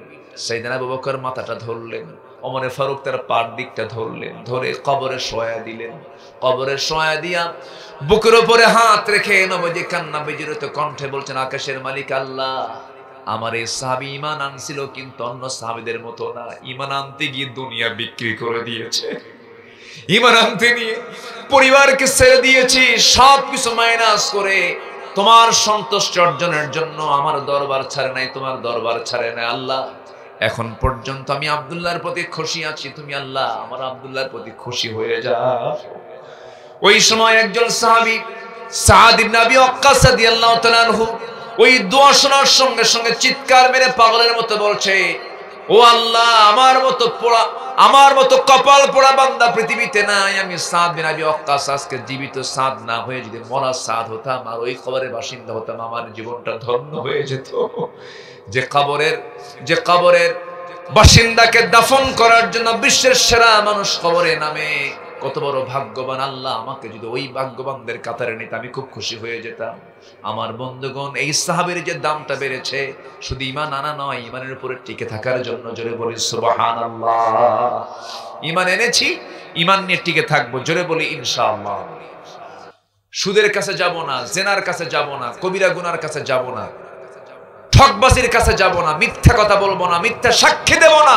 সাইয়েদনা আবু বকর মাথাটা ধরলেন, ওমরে ফারুক তার পার দিকটা ধরলেন, ধরে কবরে শোয়া দিলেন। কবরে শোয়া দিয়া বুকের উপরে হাত রেখে নবীজি কান্না বিজড়িত কণ্ঠে বলছেন, আকাশের মালিক আল্লাহ, আমার এই সাহাবী ঈমান আনছিল কিন্তু অন্য সাহাবীদের মতো না, ঈমান আনতে গিয়ে দুনিয়া বিক্রি করে দিয়েছে। ঈমান আনতে নিয়ে পরিবারকে ছেড়ে দিয়েছি, সবকিছু মাইনাস করে তোমার সন্তুষ্টি অর্জনের জন্য আমার দরবার ছাড়ে নাই, তোমার দরবার ছাড়ে নাই। আল্লাহ, এখন পর্যন্ত আমি আব্দুল্লাহর প্রতি খুশি আছি, তুমি আল্লাহ আমার আব্দুল্লাহর প্রতি খুশি হয়ে যাও। ওই সময় একজন সাহাবী সাদ ইবনে আবি ওয়াক্কাস রাদিয়াল্লাহু তাআলা আনহু ওই দোয়া শোনার সঙ্গে সঙ্গে চিৎকার মেরে পাগলের মতো বলছে, ও আল্লাহ, আমার মতো কপাল পোড়া বান্দা পৃথিবীতে নাই। আমি সাদ বিন আবি ওয়াক্কাস আজকে জীবিত সাদ না হয়ে যদি মরা সাদ হতাম আর ওই কবরের বাসিন্দা হতাম, আমার জীবনটা ধন্য হয়ে যেত। যে কবরের বাসিন্দাকে দাফন করার জন্য বিশ্বের সেরা মানুষ কবরে নামে, কত বড় ভাগ্যবান। আল্লাহ, আমাকে যদি ওই ভাগ্যবানদের কাতারে নিতে আমি খুব খুশি হয়ে যেতাম। আমার বন্ধুগণ, এই সাহাবীর যে দামটা বেড়েছে শুধু ঈমান আনা নয়, ঈমানের উপরে টিকে থাকার জন্য। জোরে বলি সুবহানাল্লাহ। ঈমান এনেছি, ঈমান নিয়ে টিকে থাকবো। জোরে বলি ইনশাআল্লাহ। সুদের কাছে যাব না, জেনার কাছে যাব না, কবিরা গুনার কাছে যাব না, ঠকবাজির কাছে যাব না, মিথ্যা কথা বলবো না, মিথ্যা সাক্ষী দেব না,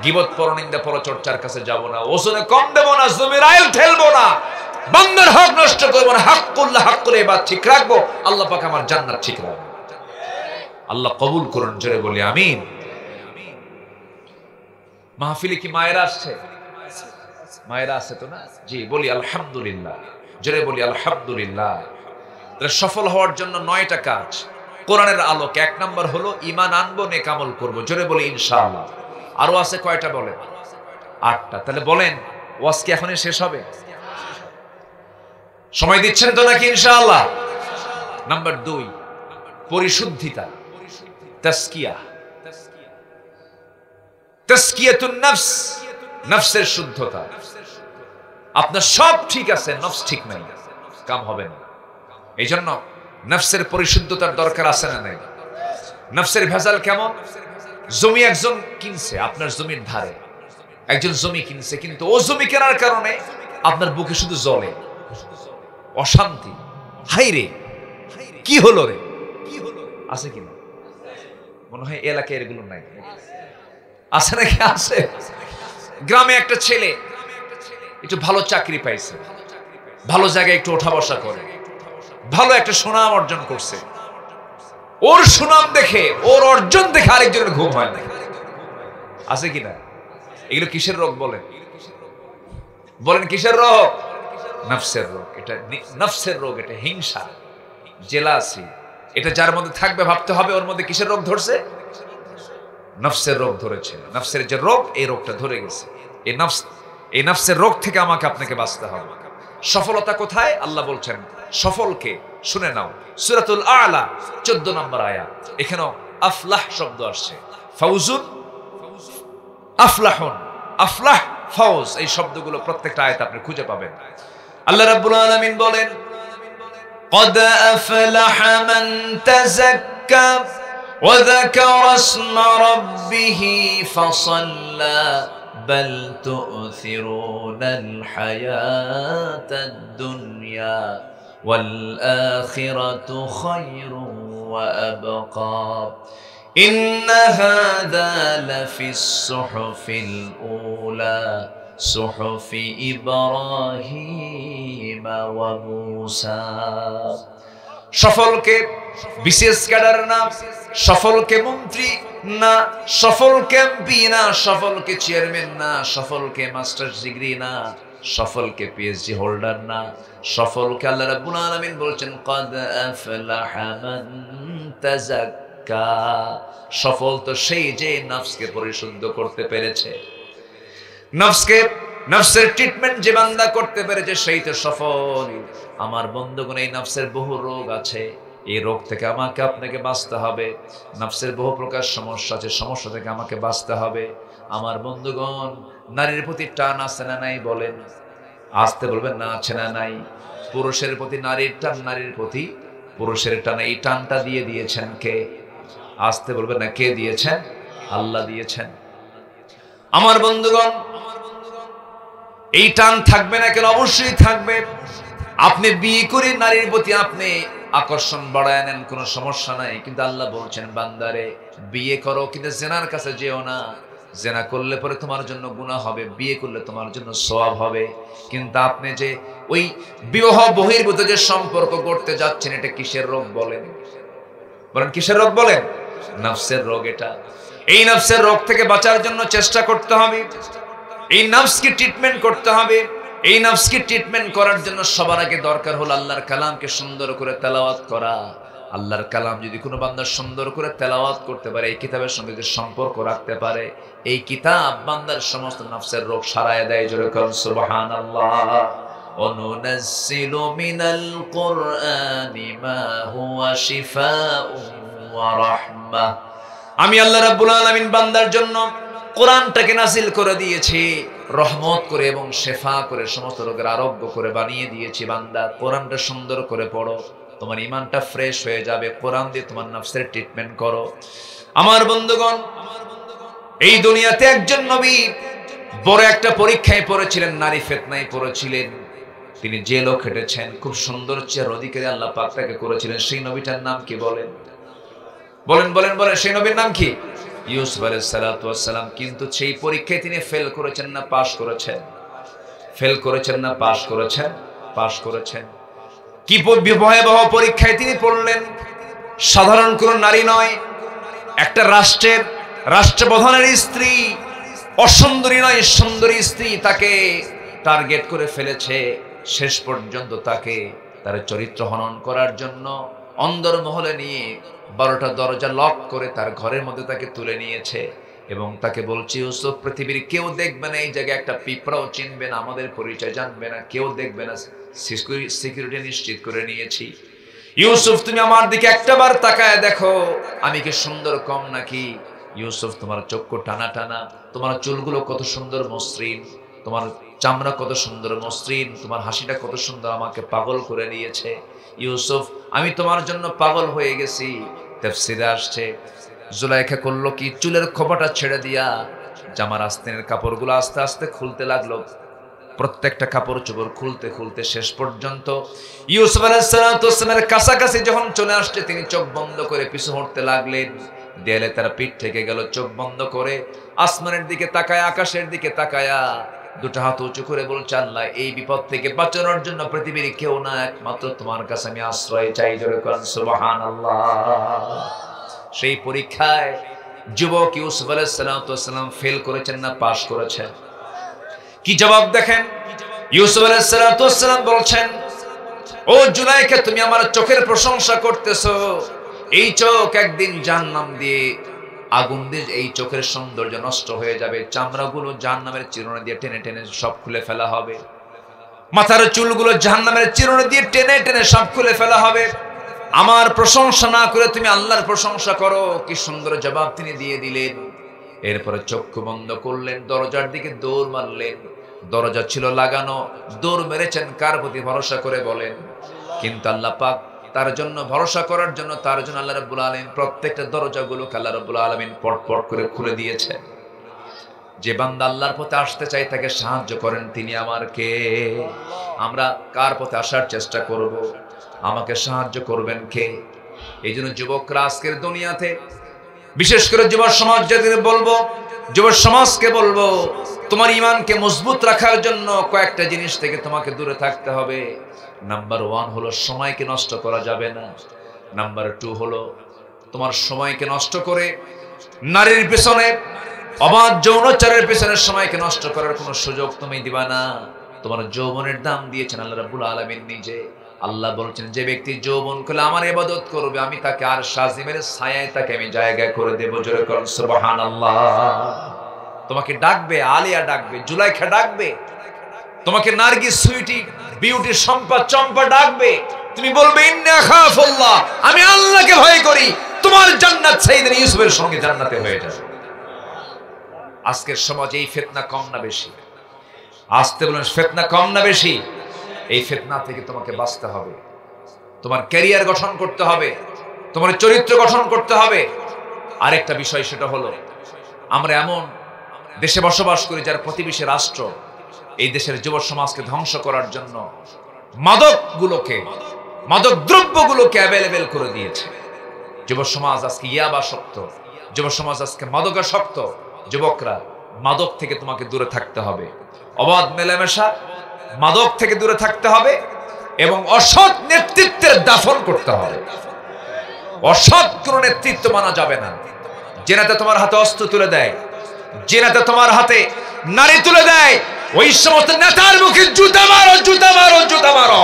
গীবত পরনিন্দা পরচর্চার কাছে যাব না, ওজনে কম দেব না, জমির আইল ঠেলবো না, বান্দার হক নষ্ট করবো না, হাক্কুল্লাহ হাক্কুল ইবাদ ঠিক রাখবো। আল্লাহ পাক আমার জান্নাত ঠিক রাখবে। আল্লাহ কবুল করুন। জোরে বলি আমিন। মাহফিলে কি মায়েরা আসছে? মায়েরা আছে তো না? জি, বলি আলহামদুলিল্লাহ। জোরে বলি আলহামদুলিল্লাহ। তাহলে সফল হওয়ার জন্য 9টা কাজ কোরআনের আলোকে। 1 নাম্বার হলো ঈমান আনবো, নেক আমল করবো। জোরে বলি ইনশাআল্লাহ। আরো আছে কয়টা বলেন? 8টা। তাহলে বলেন, ওয়াজ কি এখনই শেষ হবে? সময় দিচ্ছেন তো নাকি ইনশাআল্লাহ? নাম্বার 2, পরিশুদ্ধিতা, তাসকিয়া, তাসকিয়াতুন নফস, নফসের শুদ্ধতা। আপনার সব ঠিক আছে, নফস ঠিক নাই, কাম হবে না। এই জন্য নফসের পরিশুদ্ধতার দরকার আছে না নাই? নফসের ভেজাল কেমন? জমি একজন কিনছে আপনার জমির ধারে, একজন জমি কিনছে, কিন্তু ও জমি কেনার কারণে আপনার বুকে শুধু জ্বলে, অশান্তি। হাই রে, কি হলো রে? আছে কিনা? মনে হয় এলাকায় এগুলো নাই। আছে নাকি? আছে। গ্রামে একটা ছেলে একটু ভালো চাকরি পাইছে, ভালো জায়গায় একটু ওঠা বসা করে, ভালো একটা সুনাম অর্জন করছে। ওর সুনাম দেখে, ওর অর্জন দেখে আরেকজনের ঘুম হয় না। আছে কিনা? এগুলো কিসের রোগ বলেন? বলেন কিসের রোগ? নফসের রোগ। এটা নফসের রোগ, এটা হিংসা, জেলাসি। এটা যার মধ্যে থাকবে ভাবতে হবে ওর মধ্যে কিসের রোগ ধরছে? নফসের রোগ ধরেছে। নফসের যে রোগ, এই রোগটা ধরে গেছে। এই নফসের রোগ থেকে আমাকে আপনাকে বাঁচতে হবে। সফলতা কোথায়? আল্লাহ বলছেন সফলকে, শুনে নাও, সূরাতুল আ'লা 14 নম্বর আয়াত। এখানেও আফলাহ শব্দ আসছে। ফাউজুন, আফলাহুন, আফলাহ, ফাউজ, এই শব্দগুলো প্রত্যেকটা আয়াতে আপনি খুঁজে পাবেন। আল্লাহ রাব্বুল আলামিন বলেন, قد أفلح من تزكى وذكر اسم ربه فصلى بل تؤثرون الحياة الدنيا والآخرة خير وأبقى إن هذا لفي الصحف الأولى صحف إبراهيم وموسى। সফলকে বিশেষ ক্যাডার না, সফলকে মন্ত্রী না, সফলকে এমপি না, সফলকে চেয়ারম্যান না, সফলকে মাস্টার্স ডিগ্রি না, সফলকে পিএইচডি হোল্ডার না, সফলকে আল্লাহ রাব্বুল আলামিন বলছেন قد أفلح من تزكى। সফল তো সেই যে নফসকে পরিশুদ্ধ করতে পেরেছে, নফসের ট্রিটমেন্ট যে বান্দা করতে পেরেছে সেই তো সফল। আমার বন্ধুগণ, এই নফসের বহু রোগ আছে, এই রোগ থেকে আমাকে আপনাকে বাঁচতে হবে। নফসের বহু প্রকার সমস্যা আছে, সমস্যা থেকে আমাকে বাঁচতে হবে। আমার বন্ধুগণ, নারীর প্রতি টান আছে না নাই? বলেন, আসতে বলবেন না, আছে না নাই? পুরুষের প্রতি নারীর টান, নারীর প্রতি পুরুষের টান। এই টানটা দিয়ে দিয়েছেন কে? আসতে বলবেন না, কে দিয়েছেন? আল্লাহ দিয়েছেন। আমার বন্ধুগণ, এই টান থাকবে না কেন? অবশ্যই থাকবে। আপনি বিয়ে করে নারীর প্রতি আপনি আকর্ষণ বাড়ায় নেন, কোনো সমস্যা নাই, কিন্তু আল্লাহ বলছেন বান্দারে বিয়ে করো কিন্তু জেনার কাছে যেও না। জেনা করলে পরে তোমার জন্য গুনাহ হবে, বিয়ে করলে তোমার জন্য সওয়াব হবে। কিন্তু আপনি যে ওই বিবাহ বহির্ভূত যে সম্পর্ক করতে যাচ্ছেন, এটা কিসের রোগ বলেন? বলেন কিসের রোগ বলেন? নফসের রোগ এটা। এই নফসের রোগ থেকে বাঁচার জন্য চেষ্টা করতে হবে। এই নফসকে ট্রিটমেন্ট করতে হবে। এই নফসকে ট্রিটমেন্ট করার জন্য সবার আগে দরকার হলো আল্লাহর কালামকে সুন্দর করে তেলাওয়াত করা। আল্লাহর কালাম যদি কোনো বান্দা সুন্দর করে তেলাওয়াত করতে পারে, এই কিতাবের সঙ্গে যদি সম্পর্ক রাখতে পারে, এই কিতাব বান্দার সমস্ত নফসের রোগ সারায় দেয়। জোরে করুন সুবহানাল্লাহ। অনুনাজ্জিলু মিনাল কুরআনি মা হুয়া শিফাউন ওয়া রাহমাহ। আমি আল্লাহ রাব্বুল আলামিন বান্দার জন্য কোরআনটাকে নাযিল করে দিয়েছি রহমত করে এবং শেফা করে, সমস্ত রোগের আরোগ্য করে বানিয়ে দিয়েছি। বান্দা কোরআনটা সুন্দর করে পড়ো, তোমার ঈমানটা ফ্রেশ হয়ে যাবে। কোরআন দিয়ে তোমার নফসের ট্রিটমেন্ট করো। আমার বন্ধুগণ, এই দুনিয়াতে একজন নবী বড় একটা পরীক্ষায় পড়েছিলেন, নারী ফিতনায় পড়েছিলেন। তিনি জেলও খেটেছেন, খুব সুন্দর চেহারার অধিকারী আল্লাহ পাক তাকে করেছিলেন। সেই নবীটার নাম কি বলেন? বলেন বলেন বলেন, সেই নবীর নাম কি? ইউসুফ আলাইহিস সালাতু ওয়াস সালাম। কিন্তু সেই পরীক্ষায় তিনি ফেল করেছেন না পাস করেছেন? ফেল করেছেন না পাস করেছেন? পাস করেছেন। কি ভয়াবহ পরীক্ষায় তিনি পড়লেন। সাধারণ কোন নারী নয়, একটা রাষ্ট্রের রাষ্ট্রপ্রধানের স্ত্রী, অসুন্দরী নয়, সুন্দরী স্ত্রী তাকে টার্গেট করে ফেলেছে। শেষ পর্যন্ত তাকে তার চরিত্র হনন করার জন্য অন্দরমহলে নিয়ে 12টা দরজা লক করে তার ঘরের মধ্যে তাকে তুলে নিয়েছে এবং তাকে বলছে, ইউসুফ, পৃথিবীর কেউ দেখবে না, এই জায়গায় একটা পিঁপড়াও চিনবে না, আমাদের পরিচয় জানবে না, কেউ দেখবে না, সিকিউরিটি নিশ্চিত করে নিয়েছি। ইউসুফ, তুমি আমার দিকে একটাবার তাকায় দেখো, আমি কি সুন্দর কম নাকি? ইউসুফ, তোমার চক্ষু টানা টানা, তোমার চুলগুলো কত সুন্দর মসৃণ, তোমার চামড়া কত সুন্দর মসৃণ, তোমার হাসিটা কত সুন্দর, আমাকে পাগল করে নিয়েছে। ইউসুফ, আমি তোমার জন্য পাগল হয়ে গেছি। তাফসীরে আসছে, জুলাইখা করলো কি, চুলের খোপাটা ছেড়ে দিয়া জামার আস্তিনের কাপড়গুলো আস্তে আস্তে খুলতে লাগলো। প্রত্যেকটা কাপড় চোপড় খুলতে খুলতে শেষ পর্যন্ত ইউসুফ আলাইহিস সালামের কাছাকাছি যখন চলে আসছে, তিনি চোখ বন্ধ করে পিছু হটতে লাগলেন। দেয়ালে তার পিঠ থেকে গেল। চোখ বন্ধ করে আসমানের দিকে তাকায়, আকাশের দিকে তাকায়া দুটো হাত উঁচু করে বলছে, আল্লাহ, এই বিপদ থেকে বাঁচানোর জন্য পৃথিবীর কেউ না, একমাত্র তোমার কাছে আমি আশ্রয় চাই। জোরে বলেন সুবহানাল্লাহ। সেই পরীক্ষায় যুবক ইউসুফ আলাইহিস সালাম ফেল করেছেন না পাস করেছেন? কি জবাব দেখেন। ইউসুফ আলাইহিস সালাম বলছেন, ও জুলাইখা, তুমি আমার চোখের প্রশংসা করতেছো, এই চোখ একদিন জাহান্নাম দিয়ে, আগুন দিয়ে এই চোখের সৌন্দর্য নষ্ট হয়ে যাবে। চামড়াগুলো জাহান্নামের চিরুনি দিয়ে টেনে টেনে সব খুলে ফেলা হবে, মাথার চুলগুলো জাহান্নামের চিরুনি দিয়ে টেনে টেনে সব খুলে ফেলা হবে। আমার প্রশংসা না করে তুমি আল্লাহর প্রশংসা করো। কি সুন্দর জবাব তিনি দিয়ে দিলেন। এরপরে চক্ষু বন্ধ করলেন, দরজার দিকে দৌড় মারলেন। দরজা ছিল লাগানো, দৌড় মেরেছেন কার প্রতি ভরসা করে বলেন? কিন্তু আল্লাহ পাক তার জন্য ভরসা করার জন্য, তার জন্য আল্লাহ রাব্বুল আলামিন প্রত্যেকটা দরজাগুলোকে আল্লাহ রাব্বুল আলামিন পট পট করে খুলে দিয়েছেন। যে বান্দা আল্লাহর পথে আসতে চাই তাকে সাহায্য করেন তিনি। আমার কে? আমরা কার পথে আসার চেষ্টা করব? আমাকে সাহায্য করবেন কে? এই জন্য যুবকরা আজকের দুনিয়াতে, বিশেষ করে যুব সমাজ, যাদের বলবো, যুব সমাজকে বলবো, তোমার ঈমানকে মজবুত রাখার জন্য কয়েকটা জিনিস থেকে তোমাকে দূরে থাকতে হবে। নাম্বার 1 হলো সময়কে নষ্ট করা যাবে না। নাম্বার 2 হলো তোমার সময়কে নষ্ট করে নারীর পেছনে, অবাধ যৌনাচারের পেছনে সময়কে নষ্ট করার কোনো সুযোগ তুমি দিবা না। তোমার যৌবনের দাম দিয়েছেন আল্লাহ রাব্বুল আলামিন নিজে। আল্লাহ বলছেন, যে ব্যক্তি যৌবন করলে আমার ইবাদত করবে, আমি তাকে আর শাজিমের ছায়ায় তাকে আমি জায়গা করে দেব। জোরে করুন সুবহানাল্লাহ। তোমাকে ডাকবে আলিয়া, ডাকবে জুলাইখা, ডাকবে তোমাকে নার্গিস, সুইটি, বিউটি, সম্পা, চম্পা ডাকবে। তুমি বলবে, ইন্নী আখাফুল্লাহ, আমি আল্লাহকে ভয় করি। তোমার জান্নাত সাইয়েদনা ইউসুফের সঙ্গে জান্নাতে হয়ে যাবে। আজকের সমাজে এই ফিতনা কম না বেশি? আসতে বলেন, ফিতনা কম না বেশি? এই ফিতনা থেকে তোমাকে বাঁচতে হবে। তোমার ক্যারিয়ার গঠন করতে হবে, তোমার চরিত্র গঠন করতে হবে। আরেকটা বিষয়, সেটা হলো আমরা এমন দেশে বসবাস করি, যার প্রতিবেশী রাষ্ট্র এই দেশের যুব সমাজকে ধ্বংস করার জন্য মাদক দ্রব্যগুলোকে অ্যাভেলেবেল করে দিয়েছে। যুব সমাজ আজকে ইয়াবাসক্ত, যুব সমাজ আজকে মাদকাসক্ত। যুবকরা, মাদক থেকে তোমাকে দূরে থাকতে হবে, অবাধ মেলামেশা মাদক থেকে দূরে থাকতে হবে এবং অসৎ নেতৃত্বের দাফন করতে হবে। অসৎ কোন নেতৃত্ব মানা যাবে না। যে নেতা তোমার হাতে অস্ত্র তুলে দেয়, যে নেতা তোমার হাতে নারী তুলে দেয়, ওই সমস্ত নেতার মুখে জুতা মারো, জুতা মারো, জুতা মারো।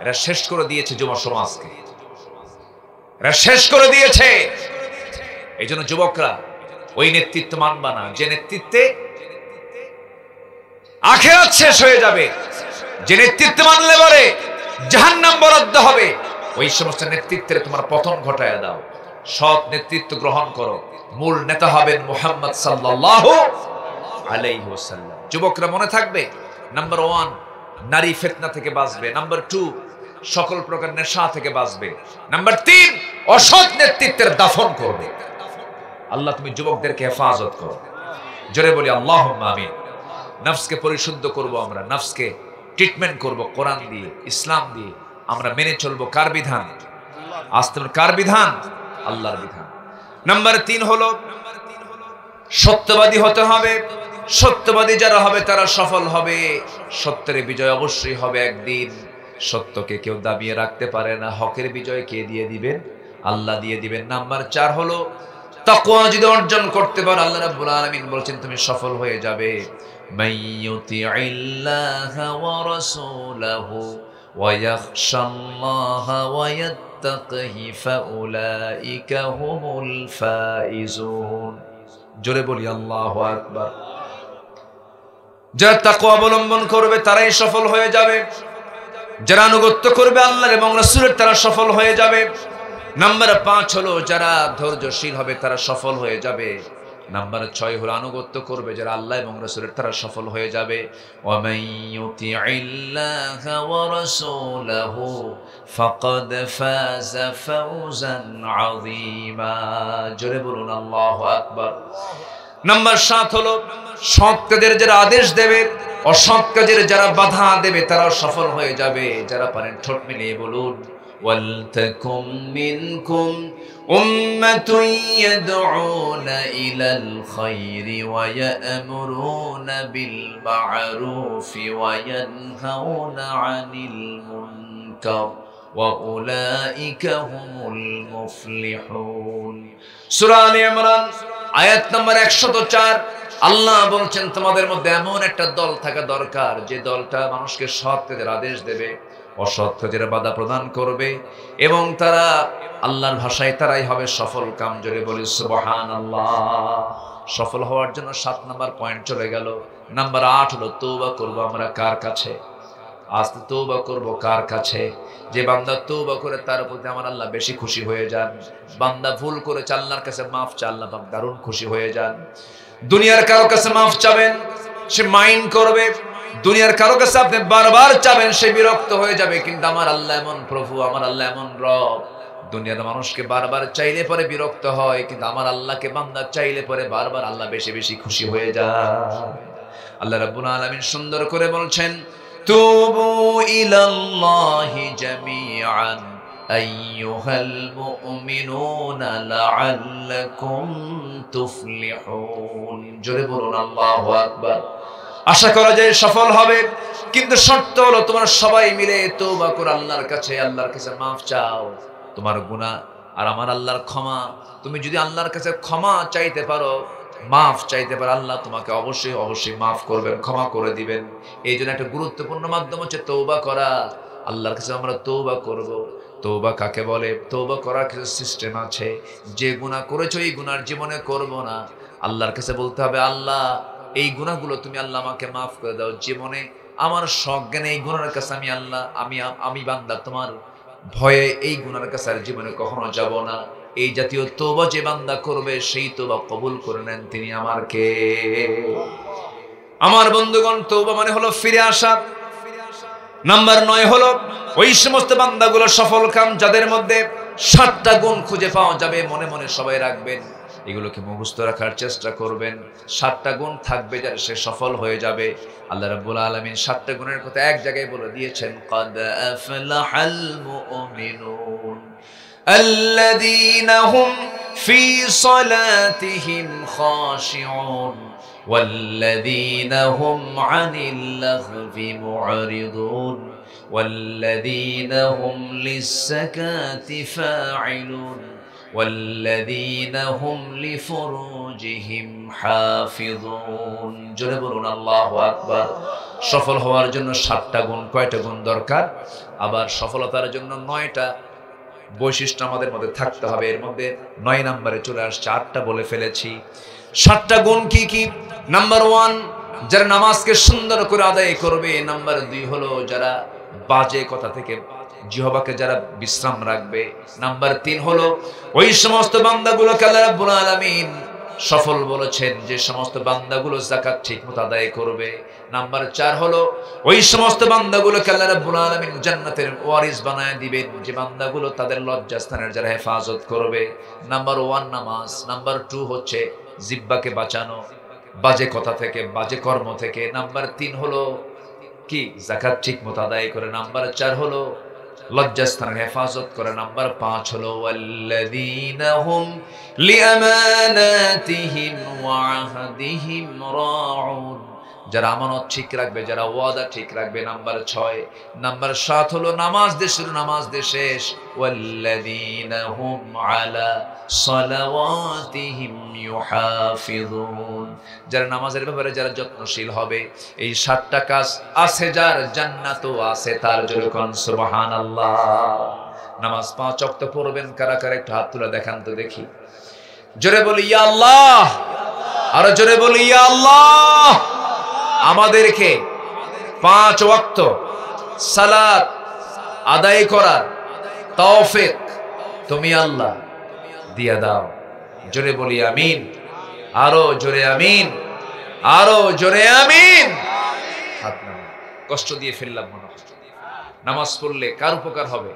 এরা শেষ করে দিয়েছে যুব সমাজকে, এরা শেষ করে দিয়েছে। এই জন্য যুবকরা ওই নেতৃত্ব মানবা না যে নেতৃত্বে আখিরাত শেষ হয়ে যাবে, যে নেতৃত্ব মানলে পরে জাহান্নাম বরাদ্দ হবে। ওই সমস্ত নেতৃত্বের তোমার পতন ঘটায় দাও। সৎ নেতৃত্ব গ্রহণ করো। মূল নেতা হবেন মুহাম্মদ সাল্লাল্লাহু আলাইহি ওয়াসাল্লাম। যুবকরা মনে থাকবে, নাম্বার 1 নারী ফিতনা থেকে বাঁচবে, নাম্বার 2 সকল প্রকার নেশা থেকে বাঁচবে, নাম্বার 3 অসৎ নেতৃত্বের দাফন করবে। আল্লাহ তুমি যুবকদেরকে হেফাজত করো। জোরে বলি আল্লাহুম্মা আমিন। নফসকে পরিশুদ্ধ করব, আমরা নফসকে ট্রিটমেন্ট করব কোরআন দিয়ে, ইসলাম দিয়ে। আমরা মেনে চলবো কার বিধান? কার বিধান? আল্লাহর বিধান। নাম্বার 3 হলো সত্যবাদী হতে হবে। সত্যবাদী যারা হবে তারা সফল হবে। সত্যের বিজয় অবশ্যই হবে একদিন। সত্যকে কেউ দাবিয়ে রাখতে পারে না। হকের বিজয় কে দিয়ে দিবেন? আল্লাহ দিয়ে দিবেন। নাম্বার 4 হলো তাকওয়া যদি অর্জন করতে পারো, আল্লাহ রাব্বুল আলামিন বলেছেন তুমি সফল হয়ে যাবে। মাইয়ুতিইল্লাহা ওয়া রাসূলাহু ওয়া ইয়াখশাল্লাহা ওয়া ইয়াত্তাকিহি ফাউলাইকা হুমুল ফাইজুন। জোরে বলি আল্লাহু আকবার। যারা তাকওয়া অবলম্বন করবে তারাই সফল হয়ে যাবে। যারা আনুগত্য করবে আল্লাহর এবং রাসূলের তারা সফল হয়ে যাবে। নাম্বার 5 হলো যারা ধৈর্যশীল হবে তারা সফল হয়ে যাবে। নাম্বার 6 হলো আনুগত্য করবে যারা আল্লাহ এবং রাসূলের তারা সফল হয়ে যাবে। ওয়া মাইয়ুতিইল্লাহা ওয়া রাসূলাহু ফাকাদ ফাযা ফাওজান আযীমা। জোরে বলুন আল্লাহু আকবার। নাম্বার 7 হলো সৎ কাজের যারা আদেশ দেবে, অসৎ কাজের যারা বাধা দেবে তারা সফল হয়ে যাবে। যারা পারেন ঠোঁট মিলিয়ে বলুন ওয়ালতাকুম মিনকুম উম্মাতুন ইয়াদউনা ইলাল খায়রি ওয়া ইয়া'মুরুনা বিল মা'রুফি ওয়া ইয়ানহাউনা আনিল মুনকার ওয়া উলাইকা হুমুল মুফলিহুন। সূরা আলে ইমরান আয়াত নম্বর 104। আল্লাহ বলছেন তোমাদের মধ্যে এমন একটা দল থাকা দরকার যে দলটা মানুষকে সৎ কাজের আদেশ দেবে, অসৎ কাজের বাধা প্রদান করবে এবং তারা আল্লাহর ভাষায় তারাই হবে সফল কাম। জোরে বলি সুবহানাল্লাহ। সফল হওয়ার জন্য 7 নাম্বার পয়েন্ট চলে গেল। নাম্বার 8 হলো তওবা করব আমরা কার কাছে? আজ তওবা করব কার কাছে? যে বান্দা তওবা করে তার প্রতি আমার আল্লাহ বেশি খুশি হয়ে যান। বান্দা ভুল করে আল্লাহর কাছে মাফ চায়, আল্লাহ পাক দারুণ খুশি হয়ে যান। দুনিয়ার কারো কাছে মাফ চাবেন, সে মাইন্ড করবে। দুনিয়ার কারো কাছে আপনি বারবার চাবেন, সে বিরক্ত হয়ে যাবে। কিন্তু আমার আল্লাহ এমন প্রভু, আমার আল্লাহ এমন রব, দুনিয়ার মানুষকে বারবার চাইলে পরে বিরক্ত হয়, কিন্তু আমার আল্লাহকে বান্দা চাইলে পরে বারবার আল্লাহ বেশি বেশি খুশি হয়ে যায়। আল্লাহ রাব্বুল আলামিন সুন্দর করে বলছেন তুবু ইলাল্লাহি জামিআন আইয়ুহাল মুমিনুনা লাআল্লাকুম তুফলিহুন। জোরে বলুন আল্লাহু আকবার। আশা করা যায় সফল হবে, কিন্তু শর্ত হলো তোমরা সবাই মিলে তওবা করে আল্লাহর কাছে মাফ চাও। তোমার গুনাহ আর আমার আল্লাহর ক্ষমা, তুমি যদি আল্লাহর কাছে ক্ষমা চাইতে পারো, মাফ চাইতে পারো, আল্লাহ তোমাকে অবশ্যই অবশ্যই মাফ করবেন, ক্ষমা করে দিবেন। এই জন্য একটা গুরুত্বপূর্ণ মাধ্যম হচ্ছে তওবা করা। আল্লাহর কাছে আমরা তওবা করব। তওবা কাকে বলে? তওবা করার কিছু সিস্টেম আছে। যে গুনাহ করেছো এই গুনার জীবনে করব না, আল্লাহর কাছে বলতে হবে আল্লাহ এই গুনাহগুলো তুমি আল্লাহ আমাকে মাফ করে দাও। জীবনে আমার সজ্ঞানে এই গুনার কাছে আমি আল্লাহ আমি বান্দা তোমার ভয়ে এই গুনার কাছে আর জীবনে কখনো যাব না। এই জাতীয় তওবা যে বান্দা করবে সেই তওবা কবুল করে নেন তিনি আমার কে? আমার বন্ধুগণ, তওবা মানে হলো ফিরে আসা। নাম্বার 9 হলো ওই সমস্ত বান্দাগুলো সফল কাম যাদের মধ্যে 7টা গুণ খুঁজে পাওয়া যাবে। মনে মনে সবাই রাখবেন, এগুলোকে মুখস্থ রাখার চেষ্টা করবেন। 7টা গুণ থাকবে যার সে সফল হয়ে যাবে। আল্লাহ রাব্বুল আলামিন 7টা গুণের কথা এক জায়গায় বলে দিয়েছেন, قد أفلح المؤمنون الذين هم في صلاتهم خاشعون والذين هم عن اللغو معرضون والذين هم للزكاة فاعلون والذين هم لفروجهم حافظون। জোরে বলুন আল্লাহু আকবার। সফল হওয়ার জন্য 7টা গুণ, কয়টা গুণ দরকার? আবার সফলতার জন্য 9টা বৈশিষ্ট্য আমাদের মধ্যে থাকতে হবে। এর মধ্যে 9 নম্বরে চলে আসছে, 8টা বলে ফেলেছি। 7টা গুণ কি কি? নাম্বার 1, যারা নামাজকে সুন্দর করে আদায় করবে। নাম্বার 2 হলো যারা বাজে কথা থেকে জিহ্বাকে যারা বিশ্রাম রাখবে। নাম্বার 3 হলো ওই সমস্ত বান্দাগুলোকে আল্লাহ রাব্বুল আলামিন সফল বলেছেন যে সমস্ত বান্দাগুলো যাকাত ঠিকমতো আদায় করবে। নাম্বার 4 হলো ওই সমস্ত বান্দাগুলোকে আল্লাহ রাব্বুল আলামিন জান্নাতের ওয়ারিস বানায় দিবেন যে বান্দাগুলো তাদের লজ্জাস্থানের যারা হেফাজত করবে। নাম্বার 1 নামাজ। নাম্বার 2 হচ্ছে জিহ্বাকে বাঁচানো বাজে কথা থেকে, বাজে কর্ম থেকে। নাম্বার 3 হলো কি? যাকাত ঠিকমতো আদায় করে। নাম্বার 4 হলো লজ্জাস্থানের হেফাজত করে। নাম্বার 5 হলো ওয়াল্লাযীনা হুম লিআমানাতিহিম ওয়া আহদিহিম রাউন, যারা আমানত ঠিক রাখবে, যারা ওয়াদা ঠিক রাখবে। নাম্বার 6। নাম্বার 7 হলো নামাজ দেশের নামাজ শেষ, ওয়াল্লাযীনা হুম আলা সালাওয়াতিহিম ইউহাফিজুন, যারা নামাজের ব্যাপারে যারা যত্নশীল হবে। এই 7টা কাজ আছে যার, জান্নাতও আছে তার। জোরে কোন সুবহানাল্লাহ। নামাজ 5 ওয়াক্ত পড়বেন কারা কারা? একটু হাত তুলে দেখান তো দেখি। জোরে বলি ইয়া আল্লাহ, আর জোরে বলি ইয়া আল্লাহ। আমাদেরকে 5 ওয়াক্ত সালাত আদায় করার তৌফিক তুমি আল্লাহ দিয়া দাও। জোরে বলি আমিন, আরো জোরে আমিন, আরো জোরে আমিন। হাত নামান। কষ্ট দিয়ে ফেললাম মনে হয়। নামাজ পড়লে কার উপকার হবে?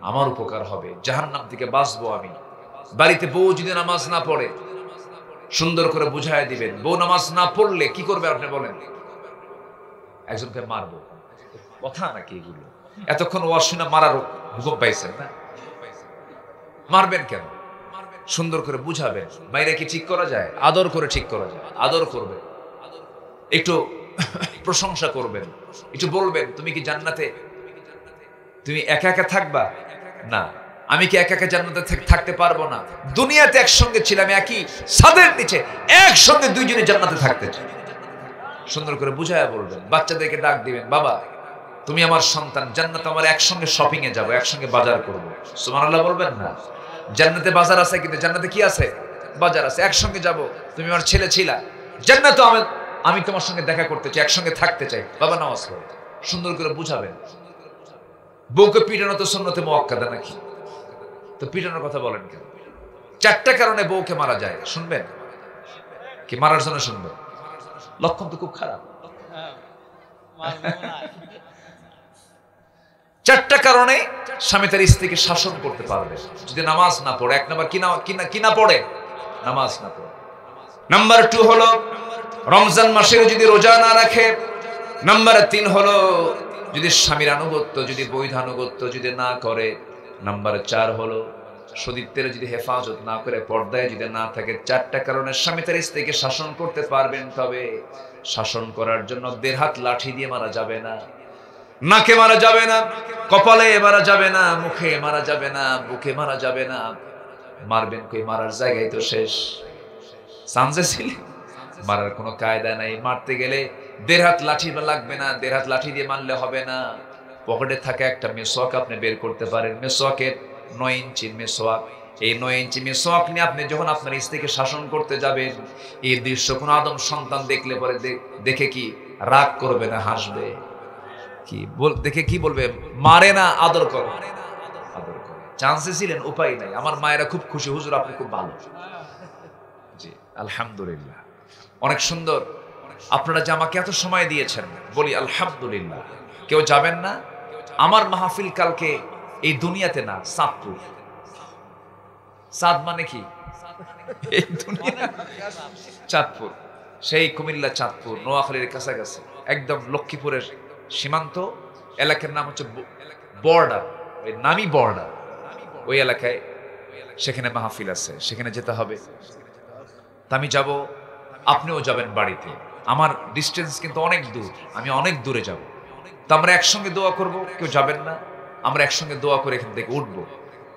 আমার উপকার হবে। জাহান্নাম থেকে বাঁচবো আমি। বাড়িতে বউ যদি নামাজ না পড়ে সুন্দর করে বুঝায় দিবেন। বউ নামাজ না পড়লে কি করবে আপনি বলেন? একজনকে মারবো। কথা নাকি এগুলো? এতক্ষণ ওয়াজ শুনে মারার হুকুম পাইছেন না? মারবেন কেন? সুন্দর করে বুঝাবেন। বাইরে কি ঠিক করা যায়? আদর করে ঠিক করা যায়। আদর করবে, একটু প্রশংসা করবেন, একটু বলবেন তুমি কি জান্নাতে তুমি একা একা থাকবা? না। আমি কি একা একা জান্নাতে থাকতে পারবো না? দুনিয়াতে একসঙ্গে ছিলাম, একই ছাদের নিচে একসঙ্গে দুইজনে জান্নাতে থাকতে চাই। সুন্দর করে বুঝায়া বলবেন। বাচ্চাদেরকে ডাক দিবেন, বাবা তুমি আমার সন্তান, জান্নাতে আমার একসঙ্গে শপিং এ যাবো, একসঙ্গে বাজার করবো। সুবহানাল্লাহ বলবেন না? জান্নাতে বাজার আছে, কিন্তু জান্নাতে কি আছে? বাজার আছে। একসঙ্গে যাব। তুমি আমার ছেলে ছিলা, জান্নাতে আমি তোমার সঙ্গে দেখা করতে চাই, একসঙ্গে থাকতে চাই। বাবা নামাজ পড়ো। সুন্দর করে বুঝাবেন। বউকে পিটানো তো সুন্নতে মুআক্কাদা নাকি? তো পিটানোর কথা বলেন কেন? 4টা কারণে বউকে মারা যায়, শুনবেন কি? মারার জন্য শুনবেন? লক্ষণ তো খুব খারাপ। 4টা কারণে স্বামী তার স্ত্রীকে শাসন করতে পারবে যদি নামাজ না পড়ে। 1 নাম্বার কি না পড়ে? নামাজ না পড়ে। নাম্বার 2 হলো রমজান মাসের যদি রোজা না রাখে। নাম্বার 3 হলো যদি স্বামীর আনুগত্য, যদি বৈধ আনুগত্য যদি না করে। নাম্বার 4 হলো সতীত্বের যদি হেফাজত না করে, পর্দায় যদি না থাকে। 4টা কারণে স্বামী তার স্ত্রীকে শাসন করতে পারবেন। তবে শাসন করার জন্য 1.5 হাত লাঠি দিয়ে মারা যাবে না, নাকে মারা যাবে না, কপালে মারা যাবে না, মুখে মারা যাবে না, বুকে মারা যাবে না। মারবেন কই? মারার জায়গায় তো শেষ। সামজে ছিল মারার কোনো কায়দা নাই। মারতে গেলে 1.5 হাত লাঠি লাগবে না, 1.5 হাত লাঠি দিয়ে মারলে হবে না। পকেটে থাকা একটা মেসওয়াক আপনি বের করতে পারেন। মেসওয়াকের 9 ইঞ্চি মেসওয়াক। এই 9 ইঞ্চি মেসওয়াক নিয়ে আপনি যখন আপনার স্ত্রীকে শাসন করতে যাবেন, এই দৃশ্য কোনো আদম সন্তান দেখলে পরে দেখে কি রাগ করবে না হাসবে? কি দেখে কি বলবে? মারে না, আদর করে। আদর করে। চান্সে ছিলেন, উপায় নাই। আমার মায়েরা খুব খুশি, হুজুর আপনি খুব ভালো। জি আলহামদুলিল্লাহ, অনেক সুন্দর। আপনারা যে আমাকে এত সময় দিয়েছেন, বলি আলহামদুলিল্লাহ। কেউ যাবেন না? আমার মাহফিল কালকে এই দুনিয়াতে না, চাঁদপুর। চাঁদ মানে কি? এই দুনিয়া চাঁদপুর, সেই কুমিল্লা চাঁদপুর নোয়াখালীর কাছাকাছি একদম লক্ষ্মীপুরের সীমান্ত এলাকার নাম হচ্ছে বর্ডার, ওই নামই বর্ডার। ওই এলাকায় সেখানে মাহফিল আছে, সেখানে যেতে হবে। তা আমি যাব, আপনিও যাবেন বাড়িতে। আমার ডিস্টেন্স কিন্তু অনেক দূর, আমি অনেক দূরে যাব। তা আমরা একসঙ্গে দোয়া করব, কেউ যাবেন না? আমরা একসঙ্গে দোয়া করে এখান থেকে উঠবো।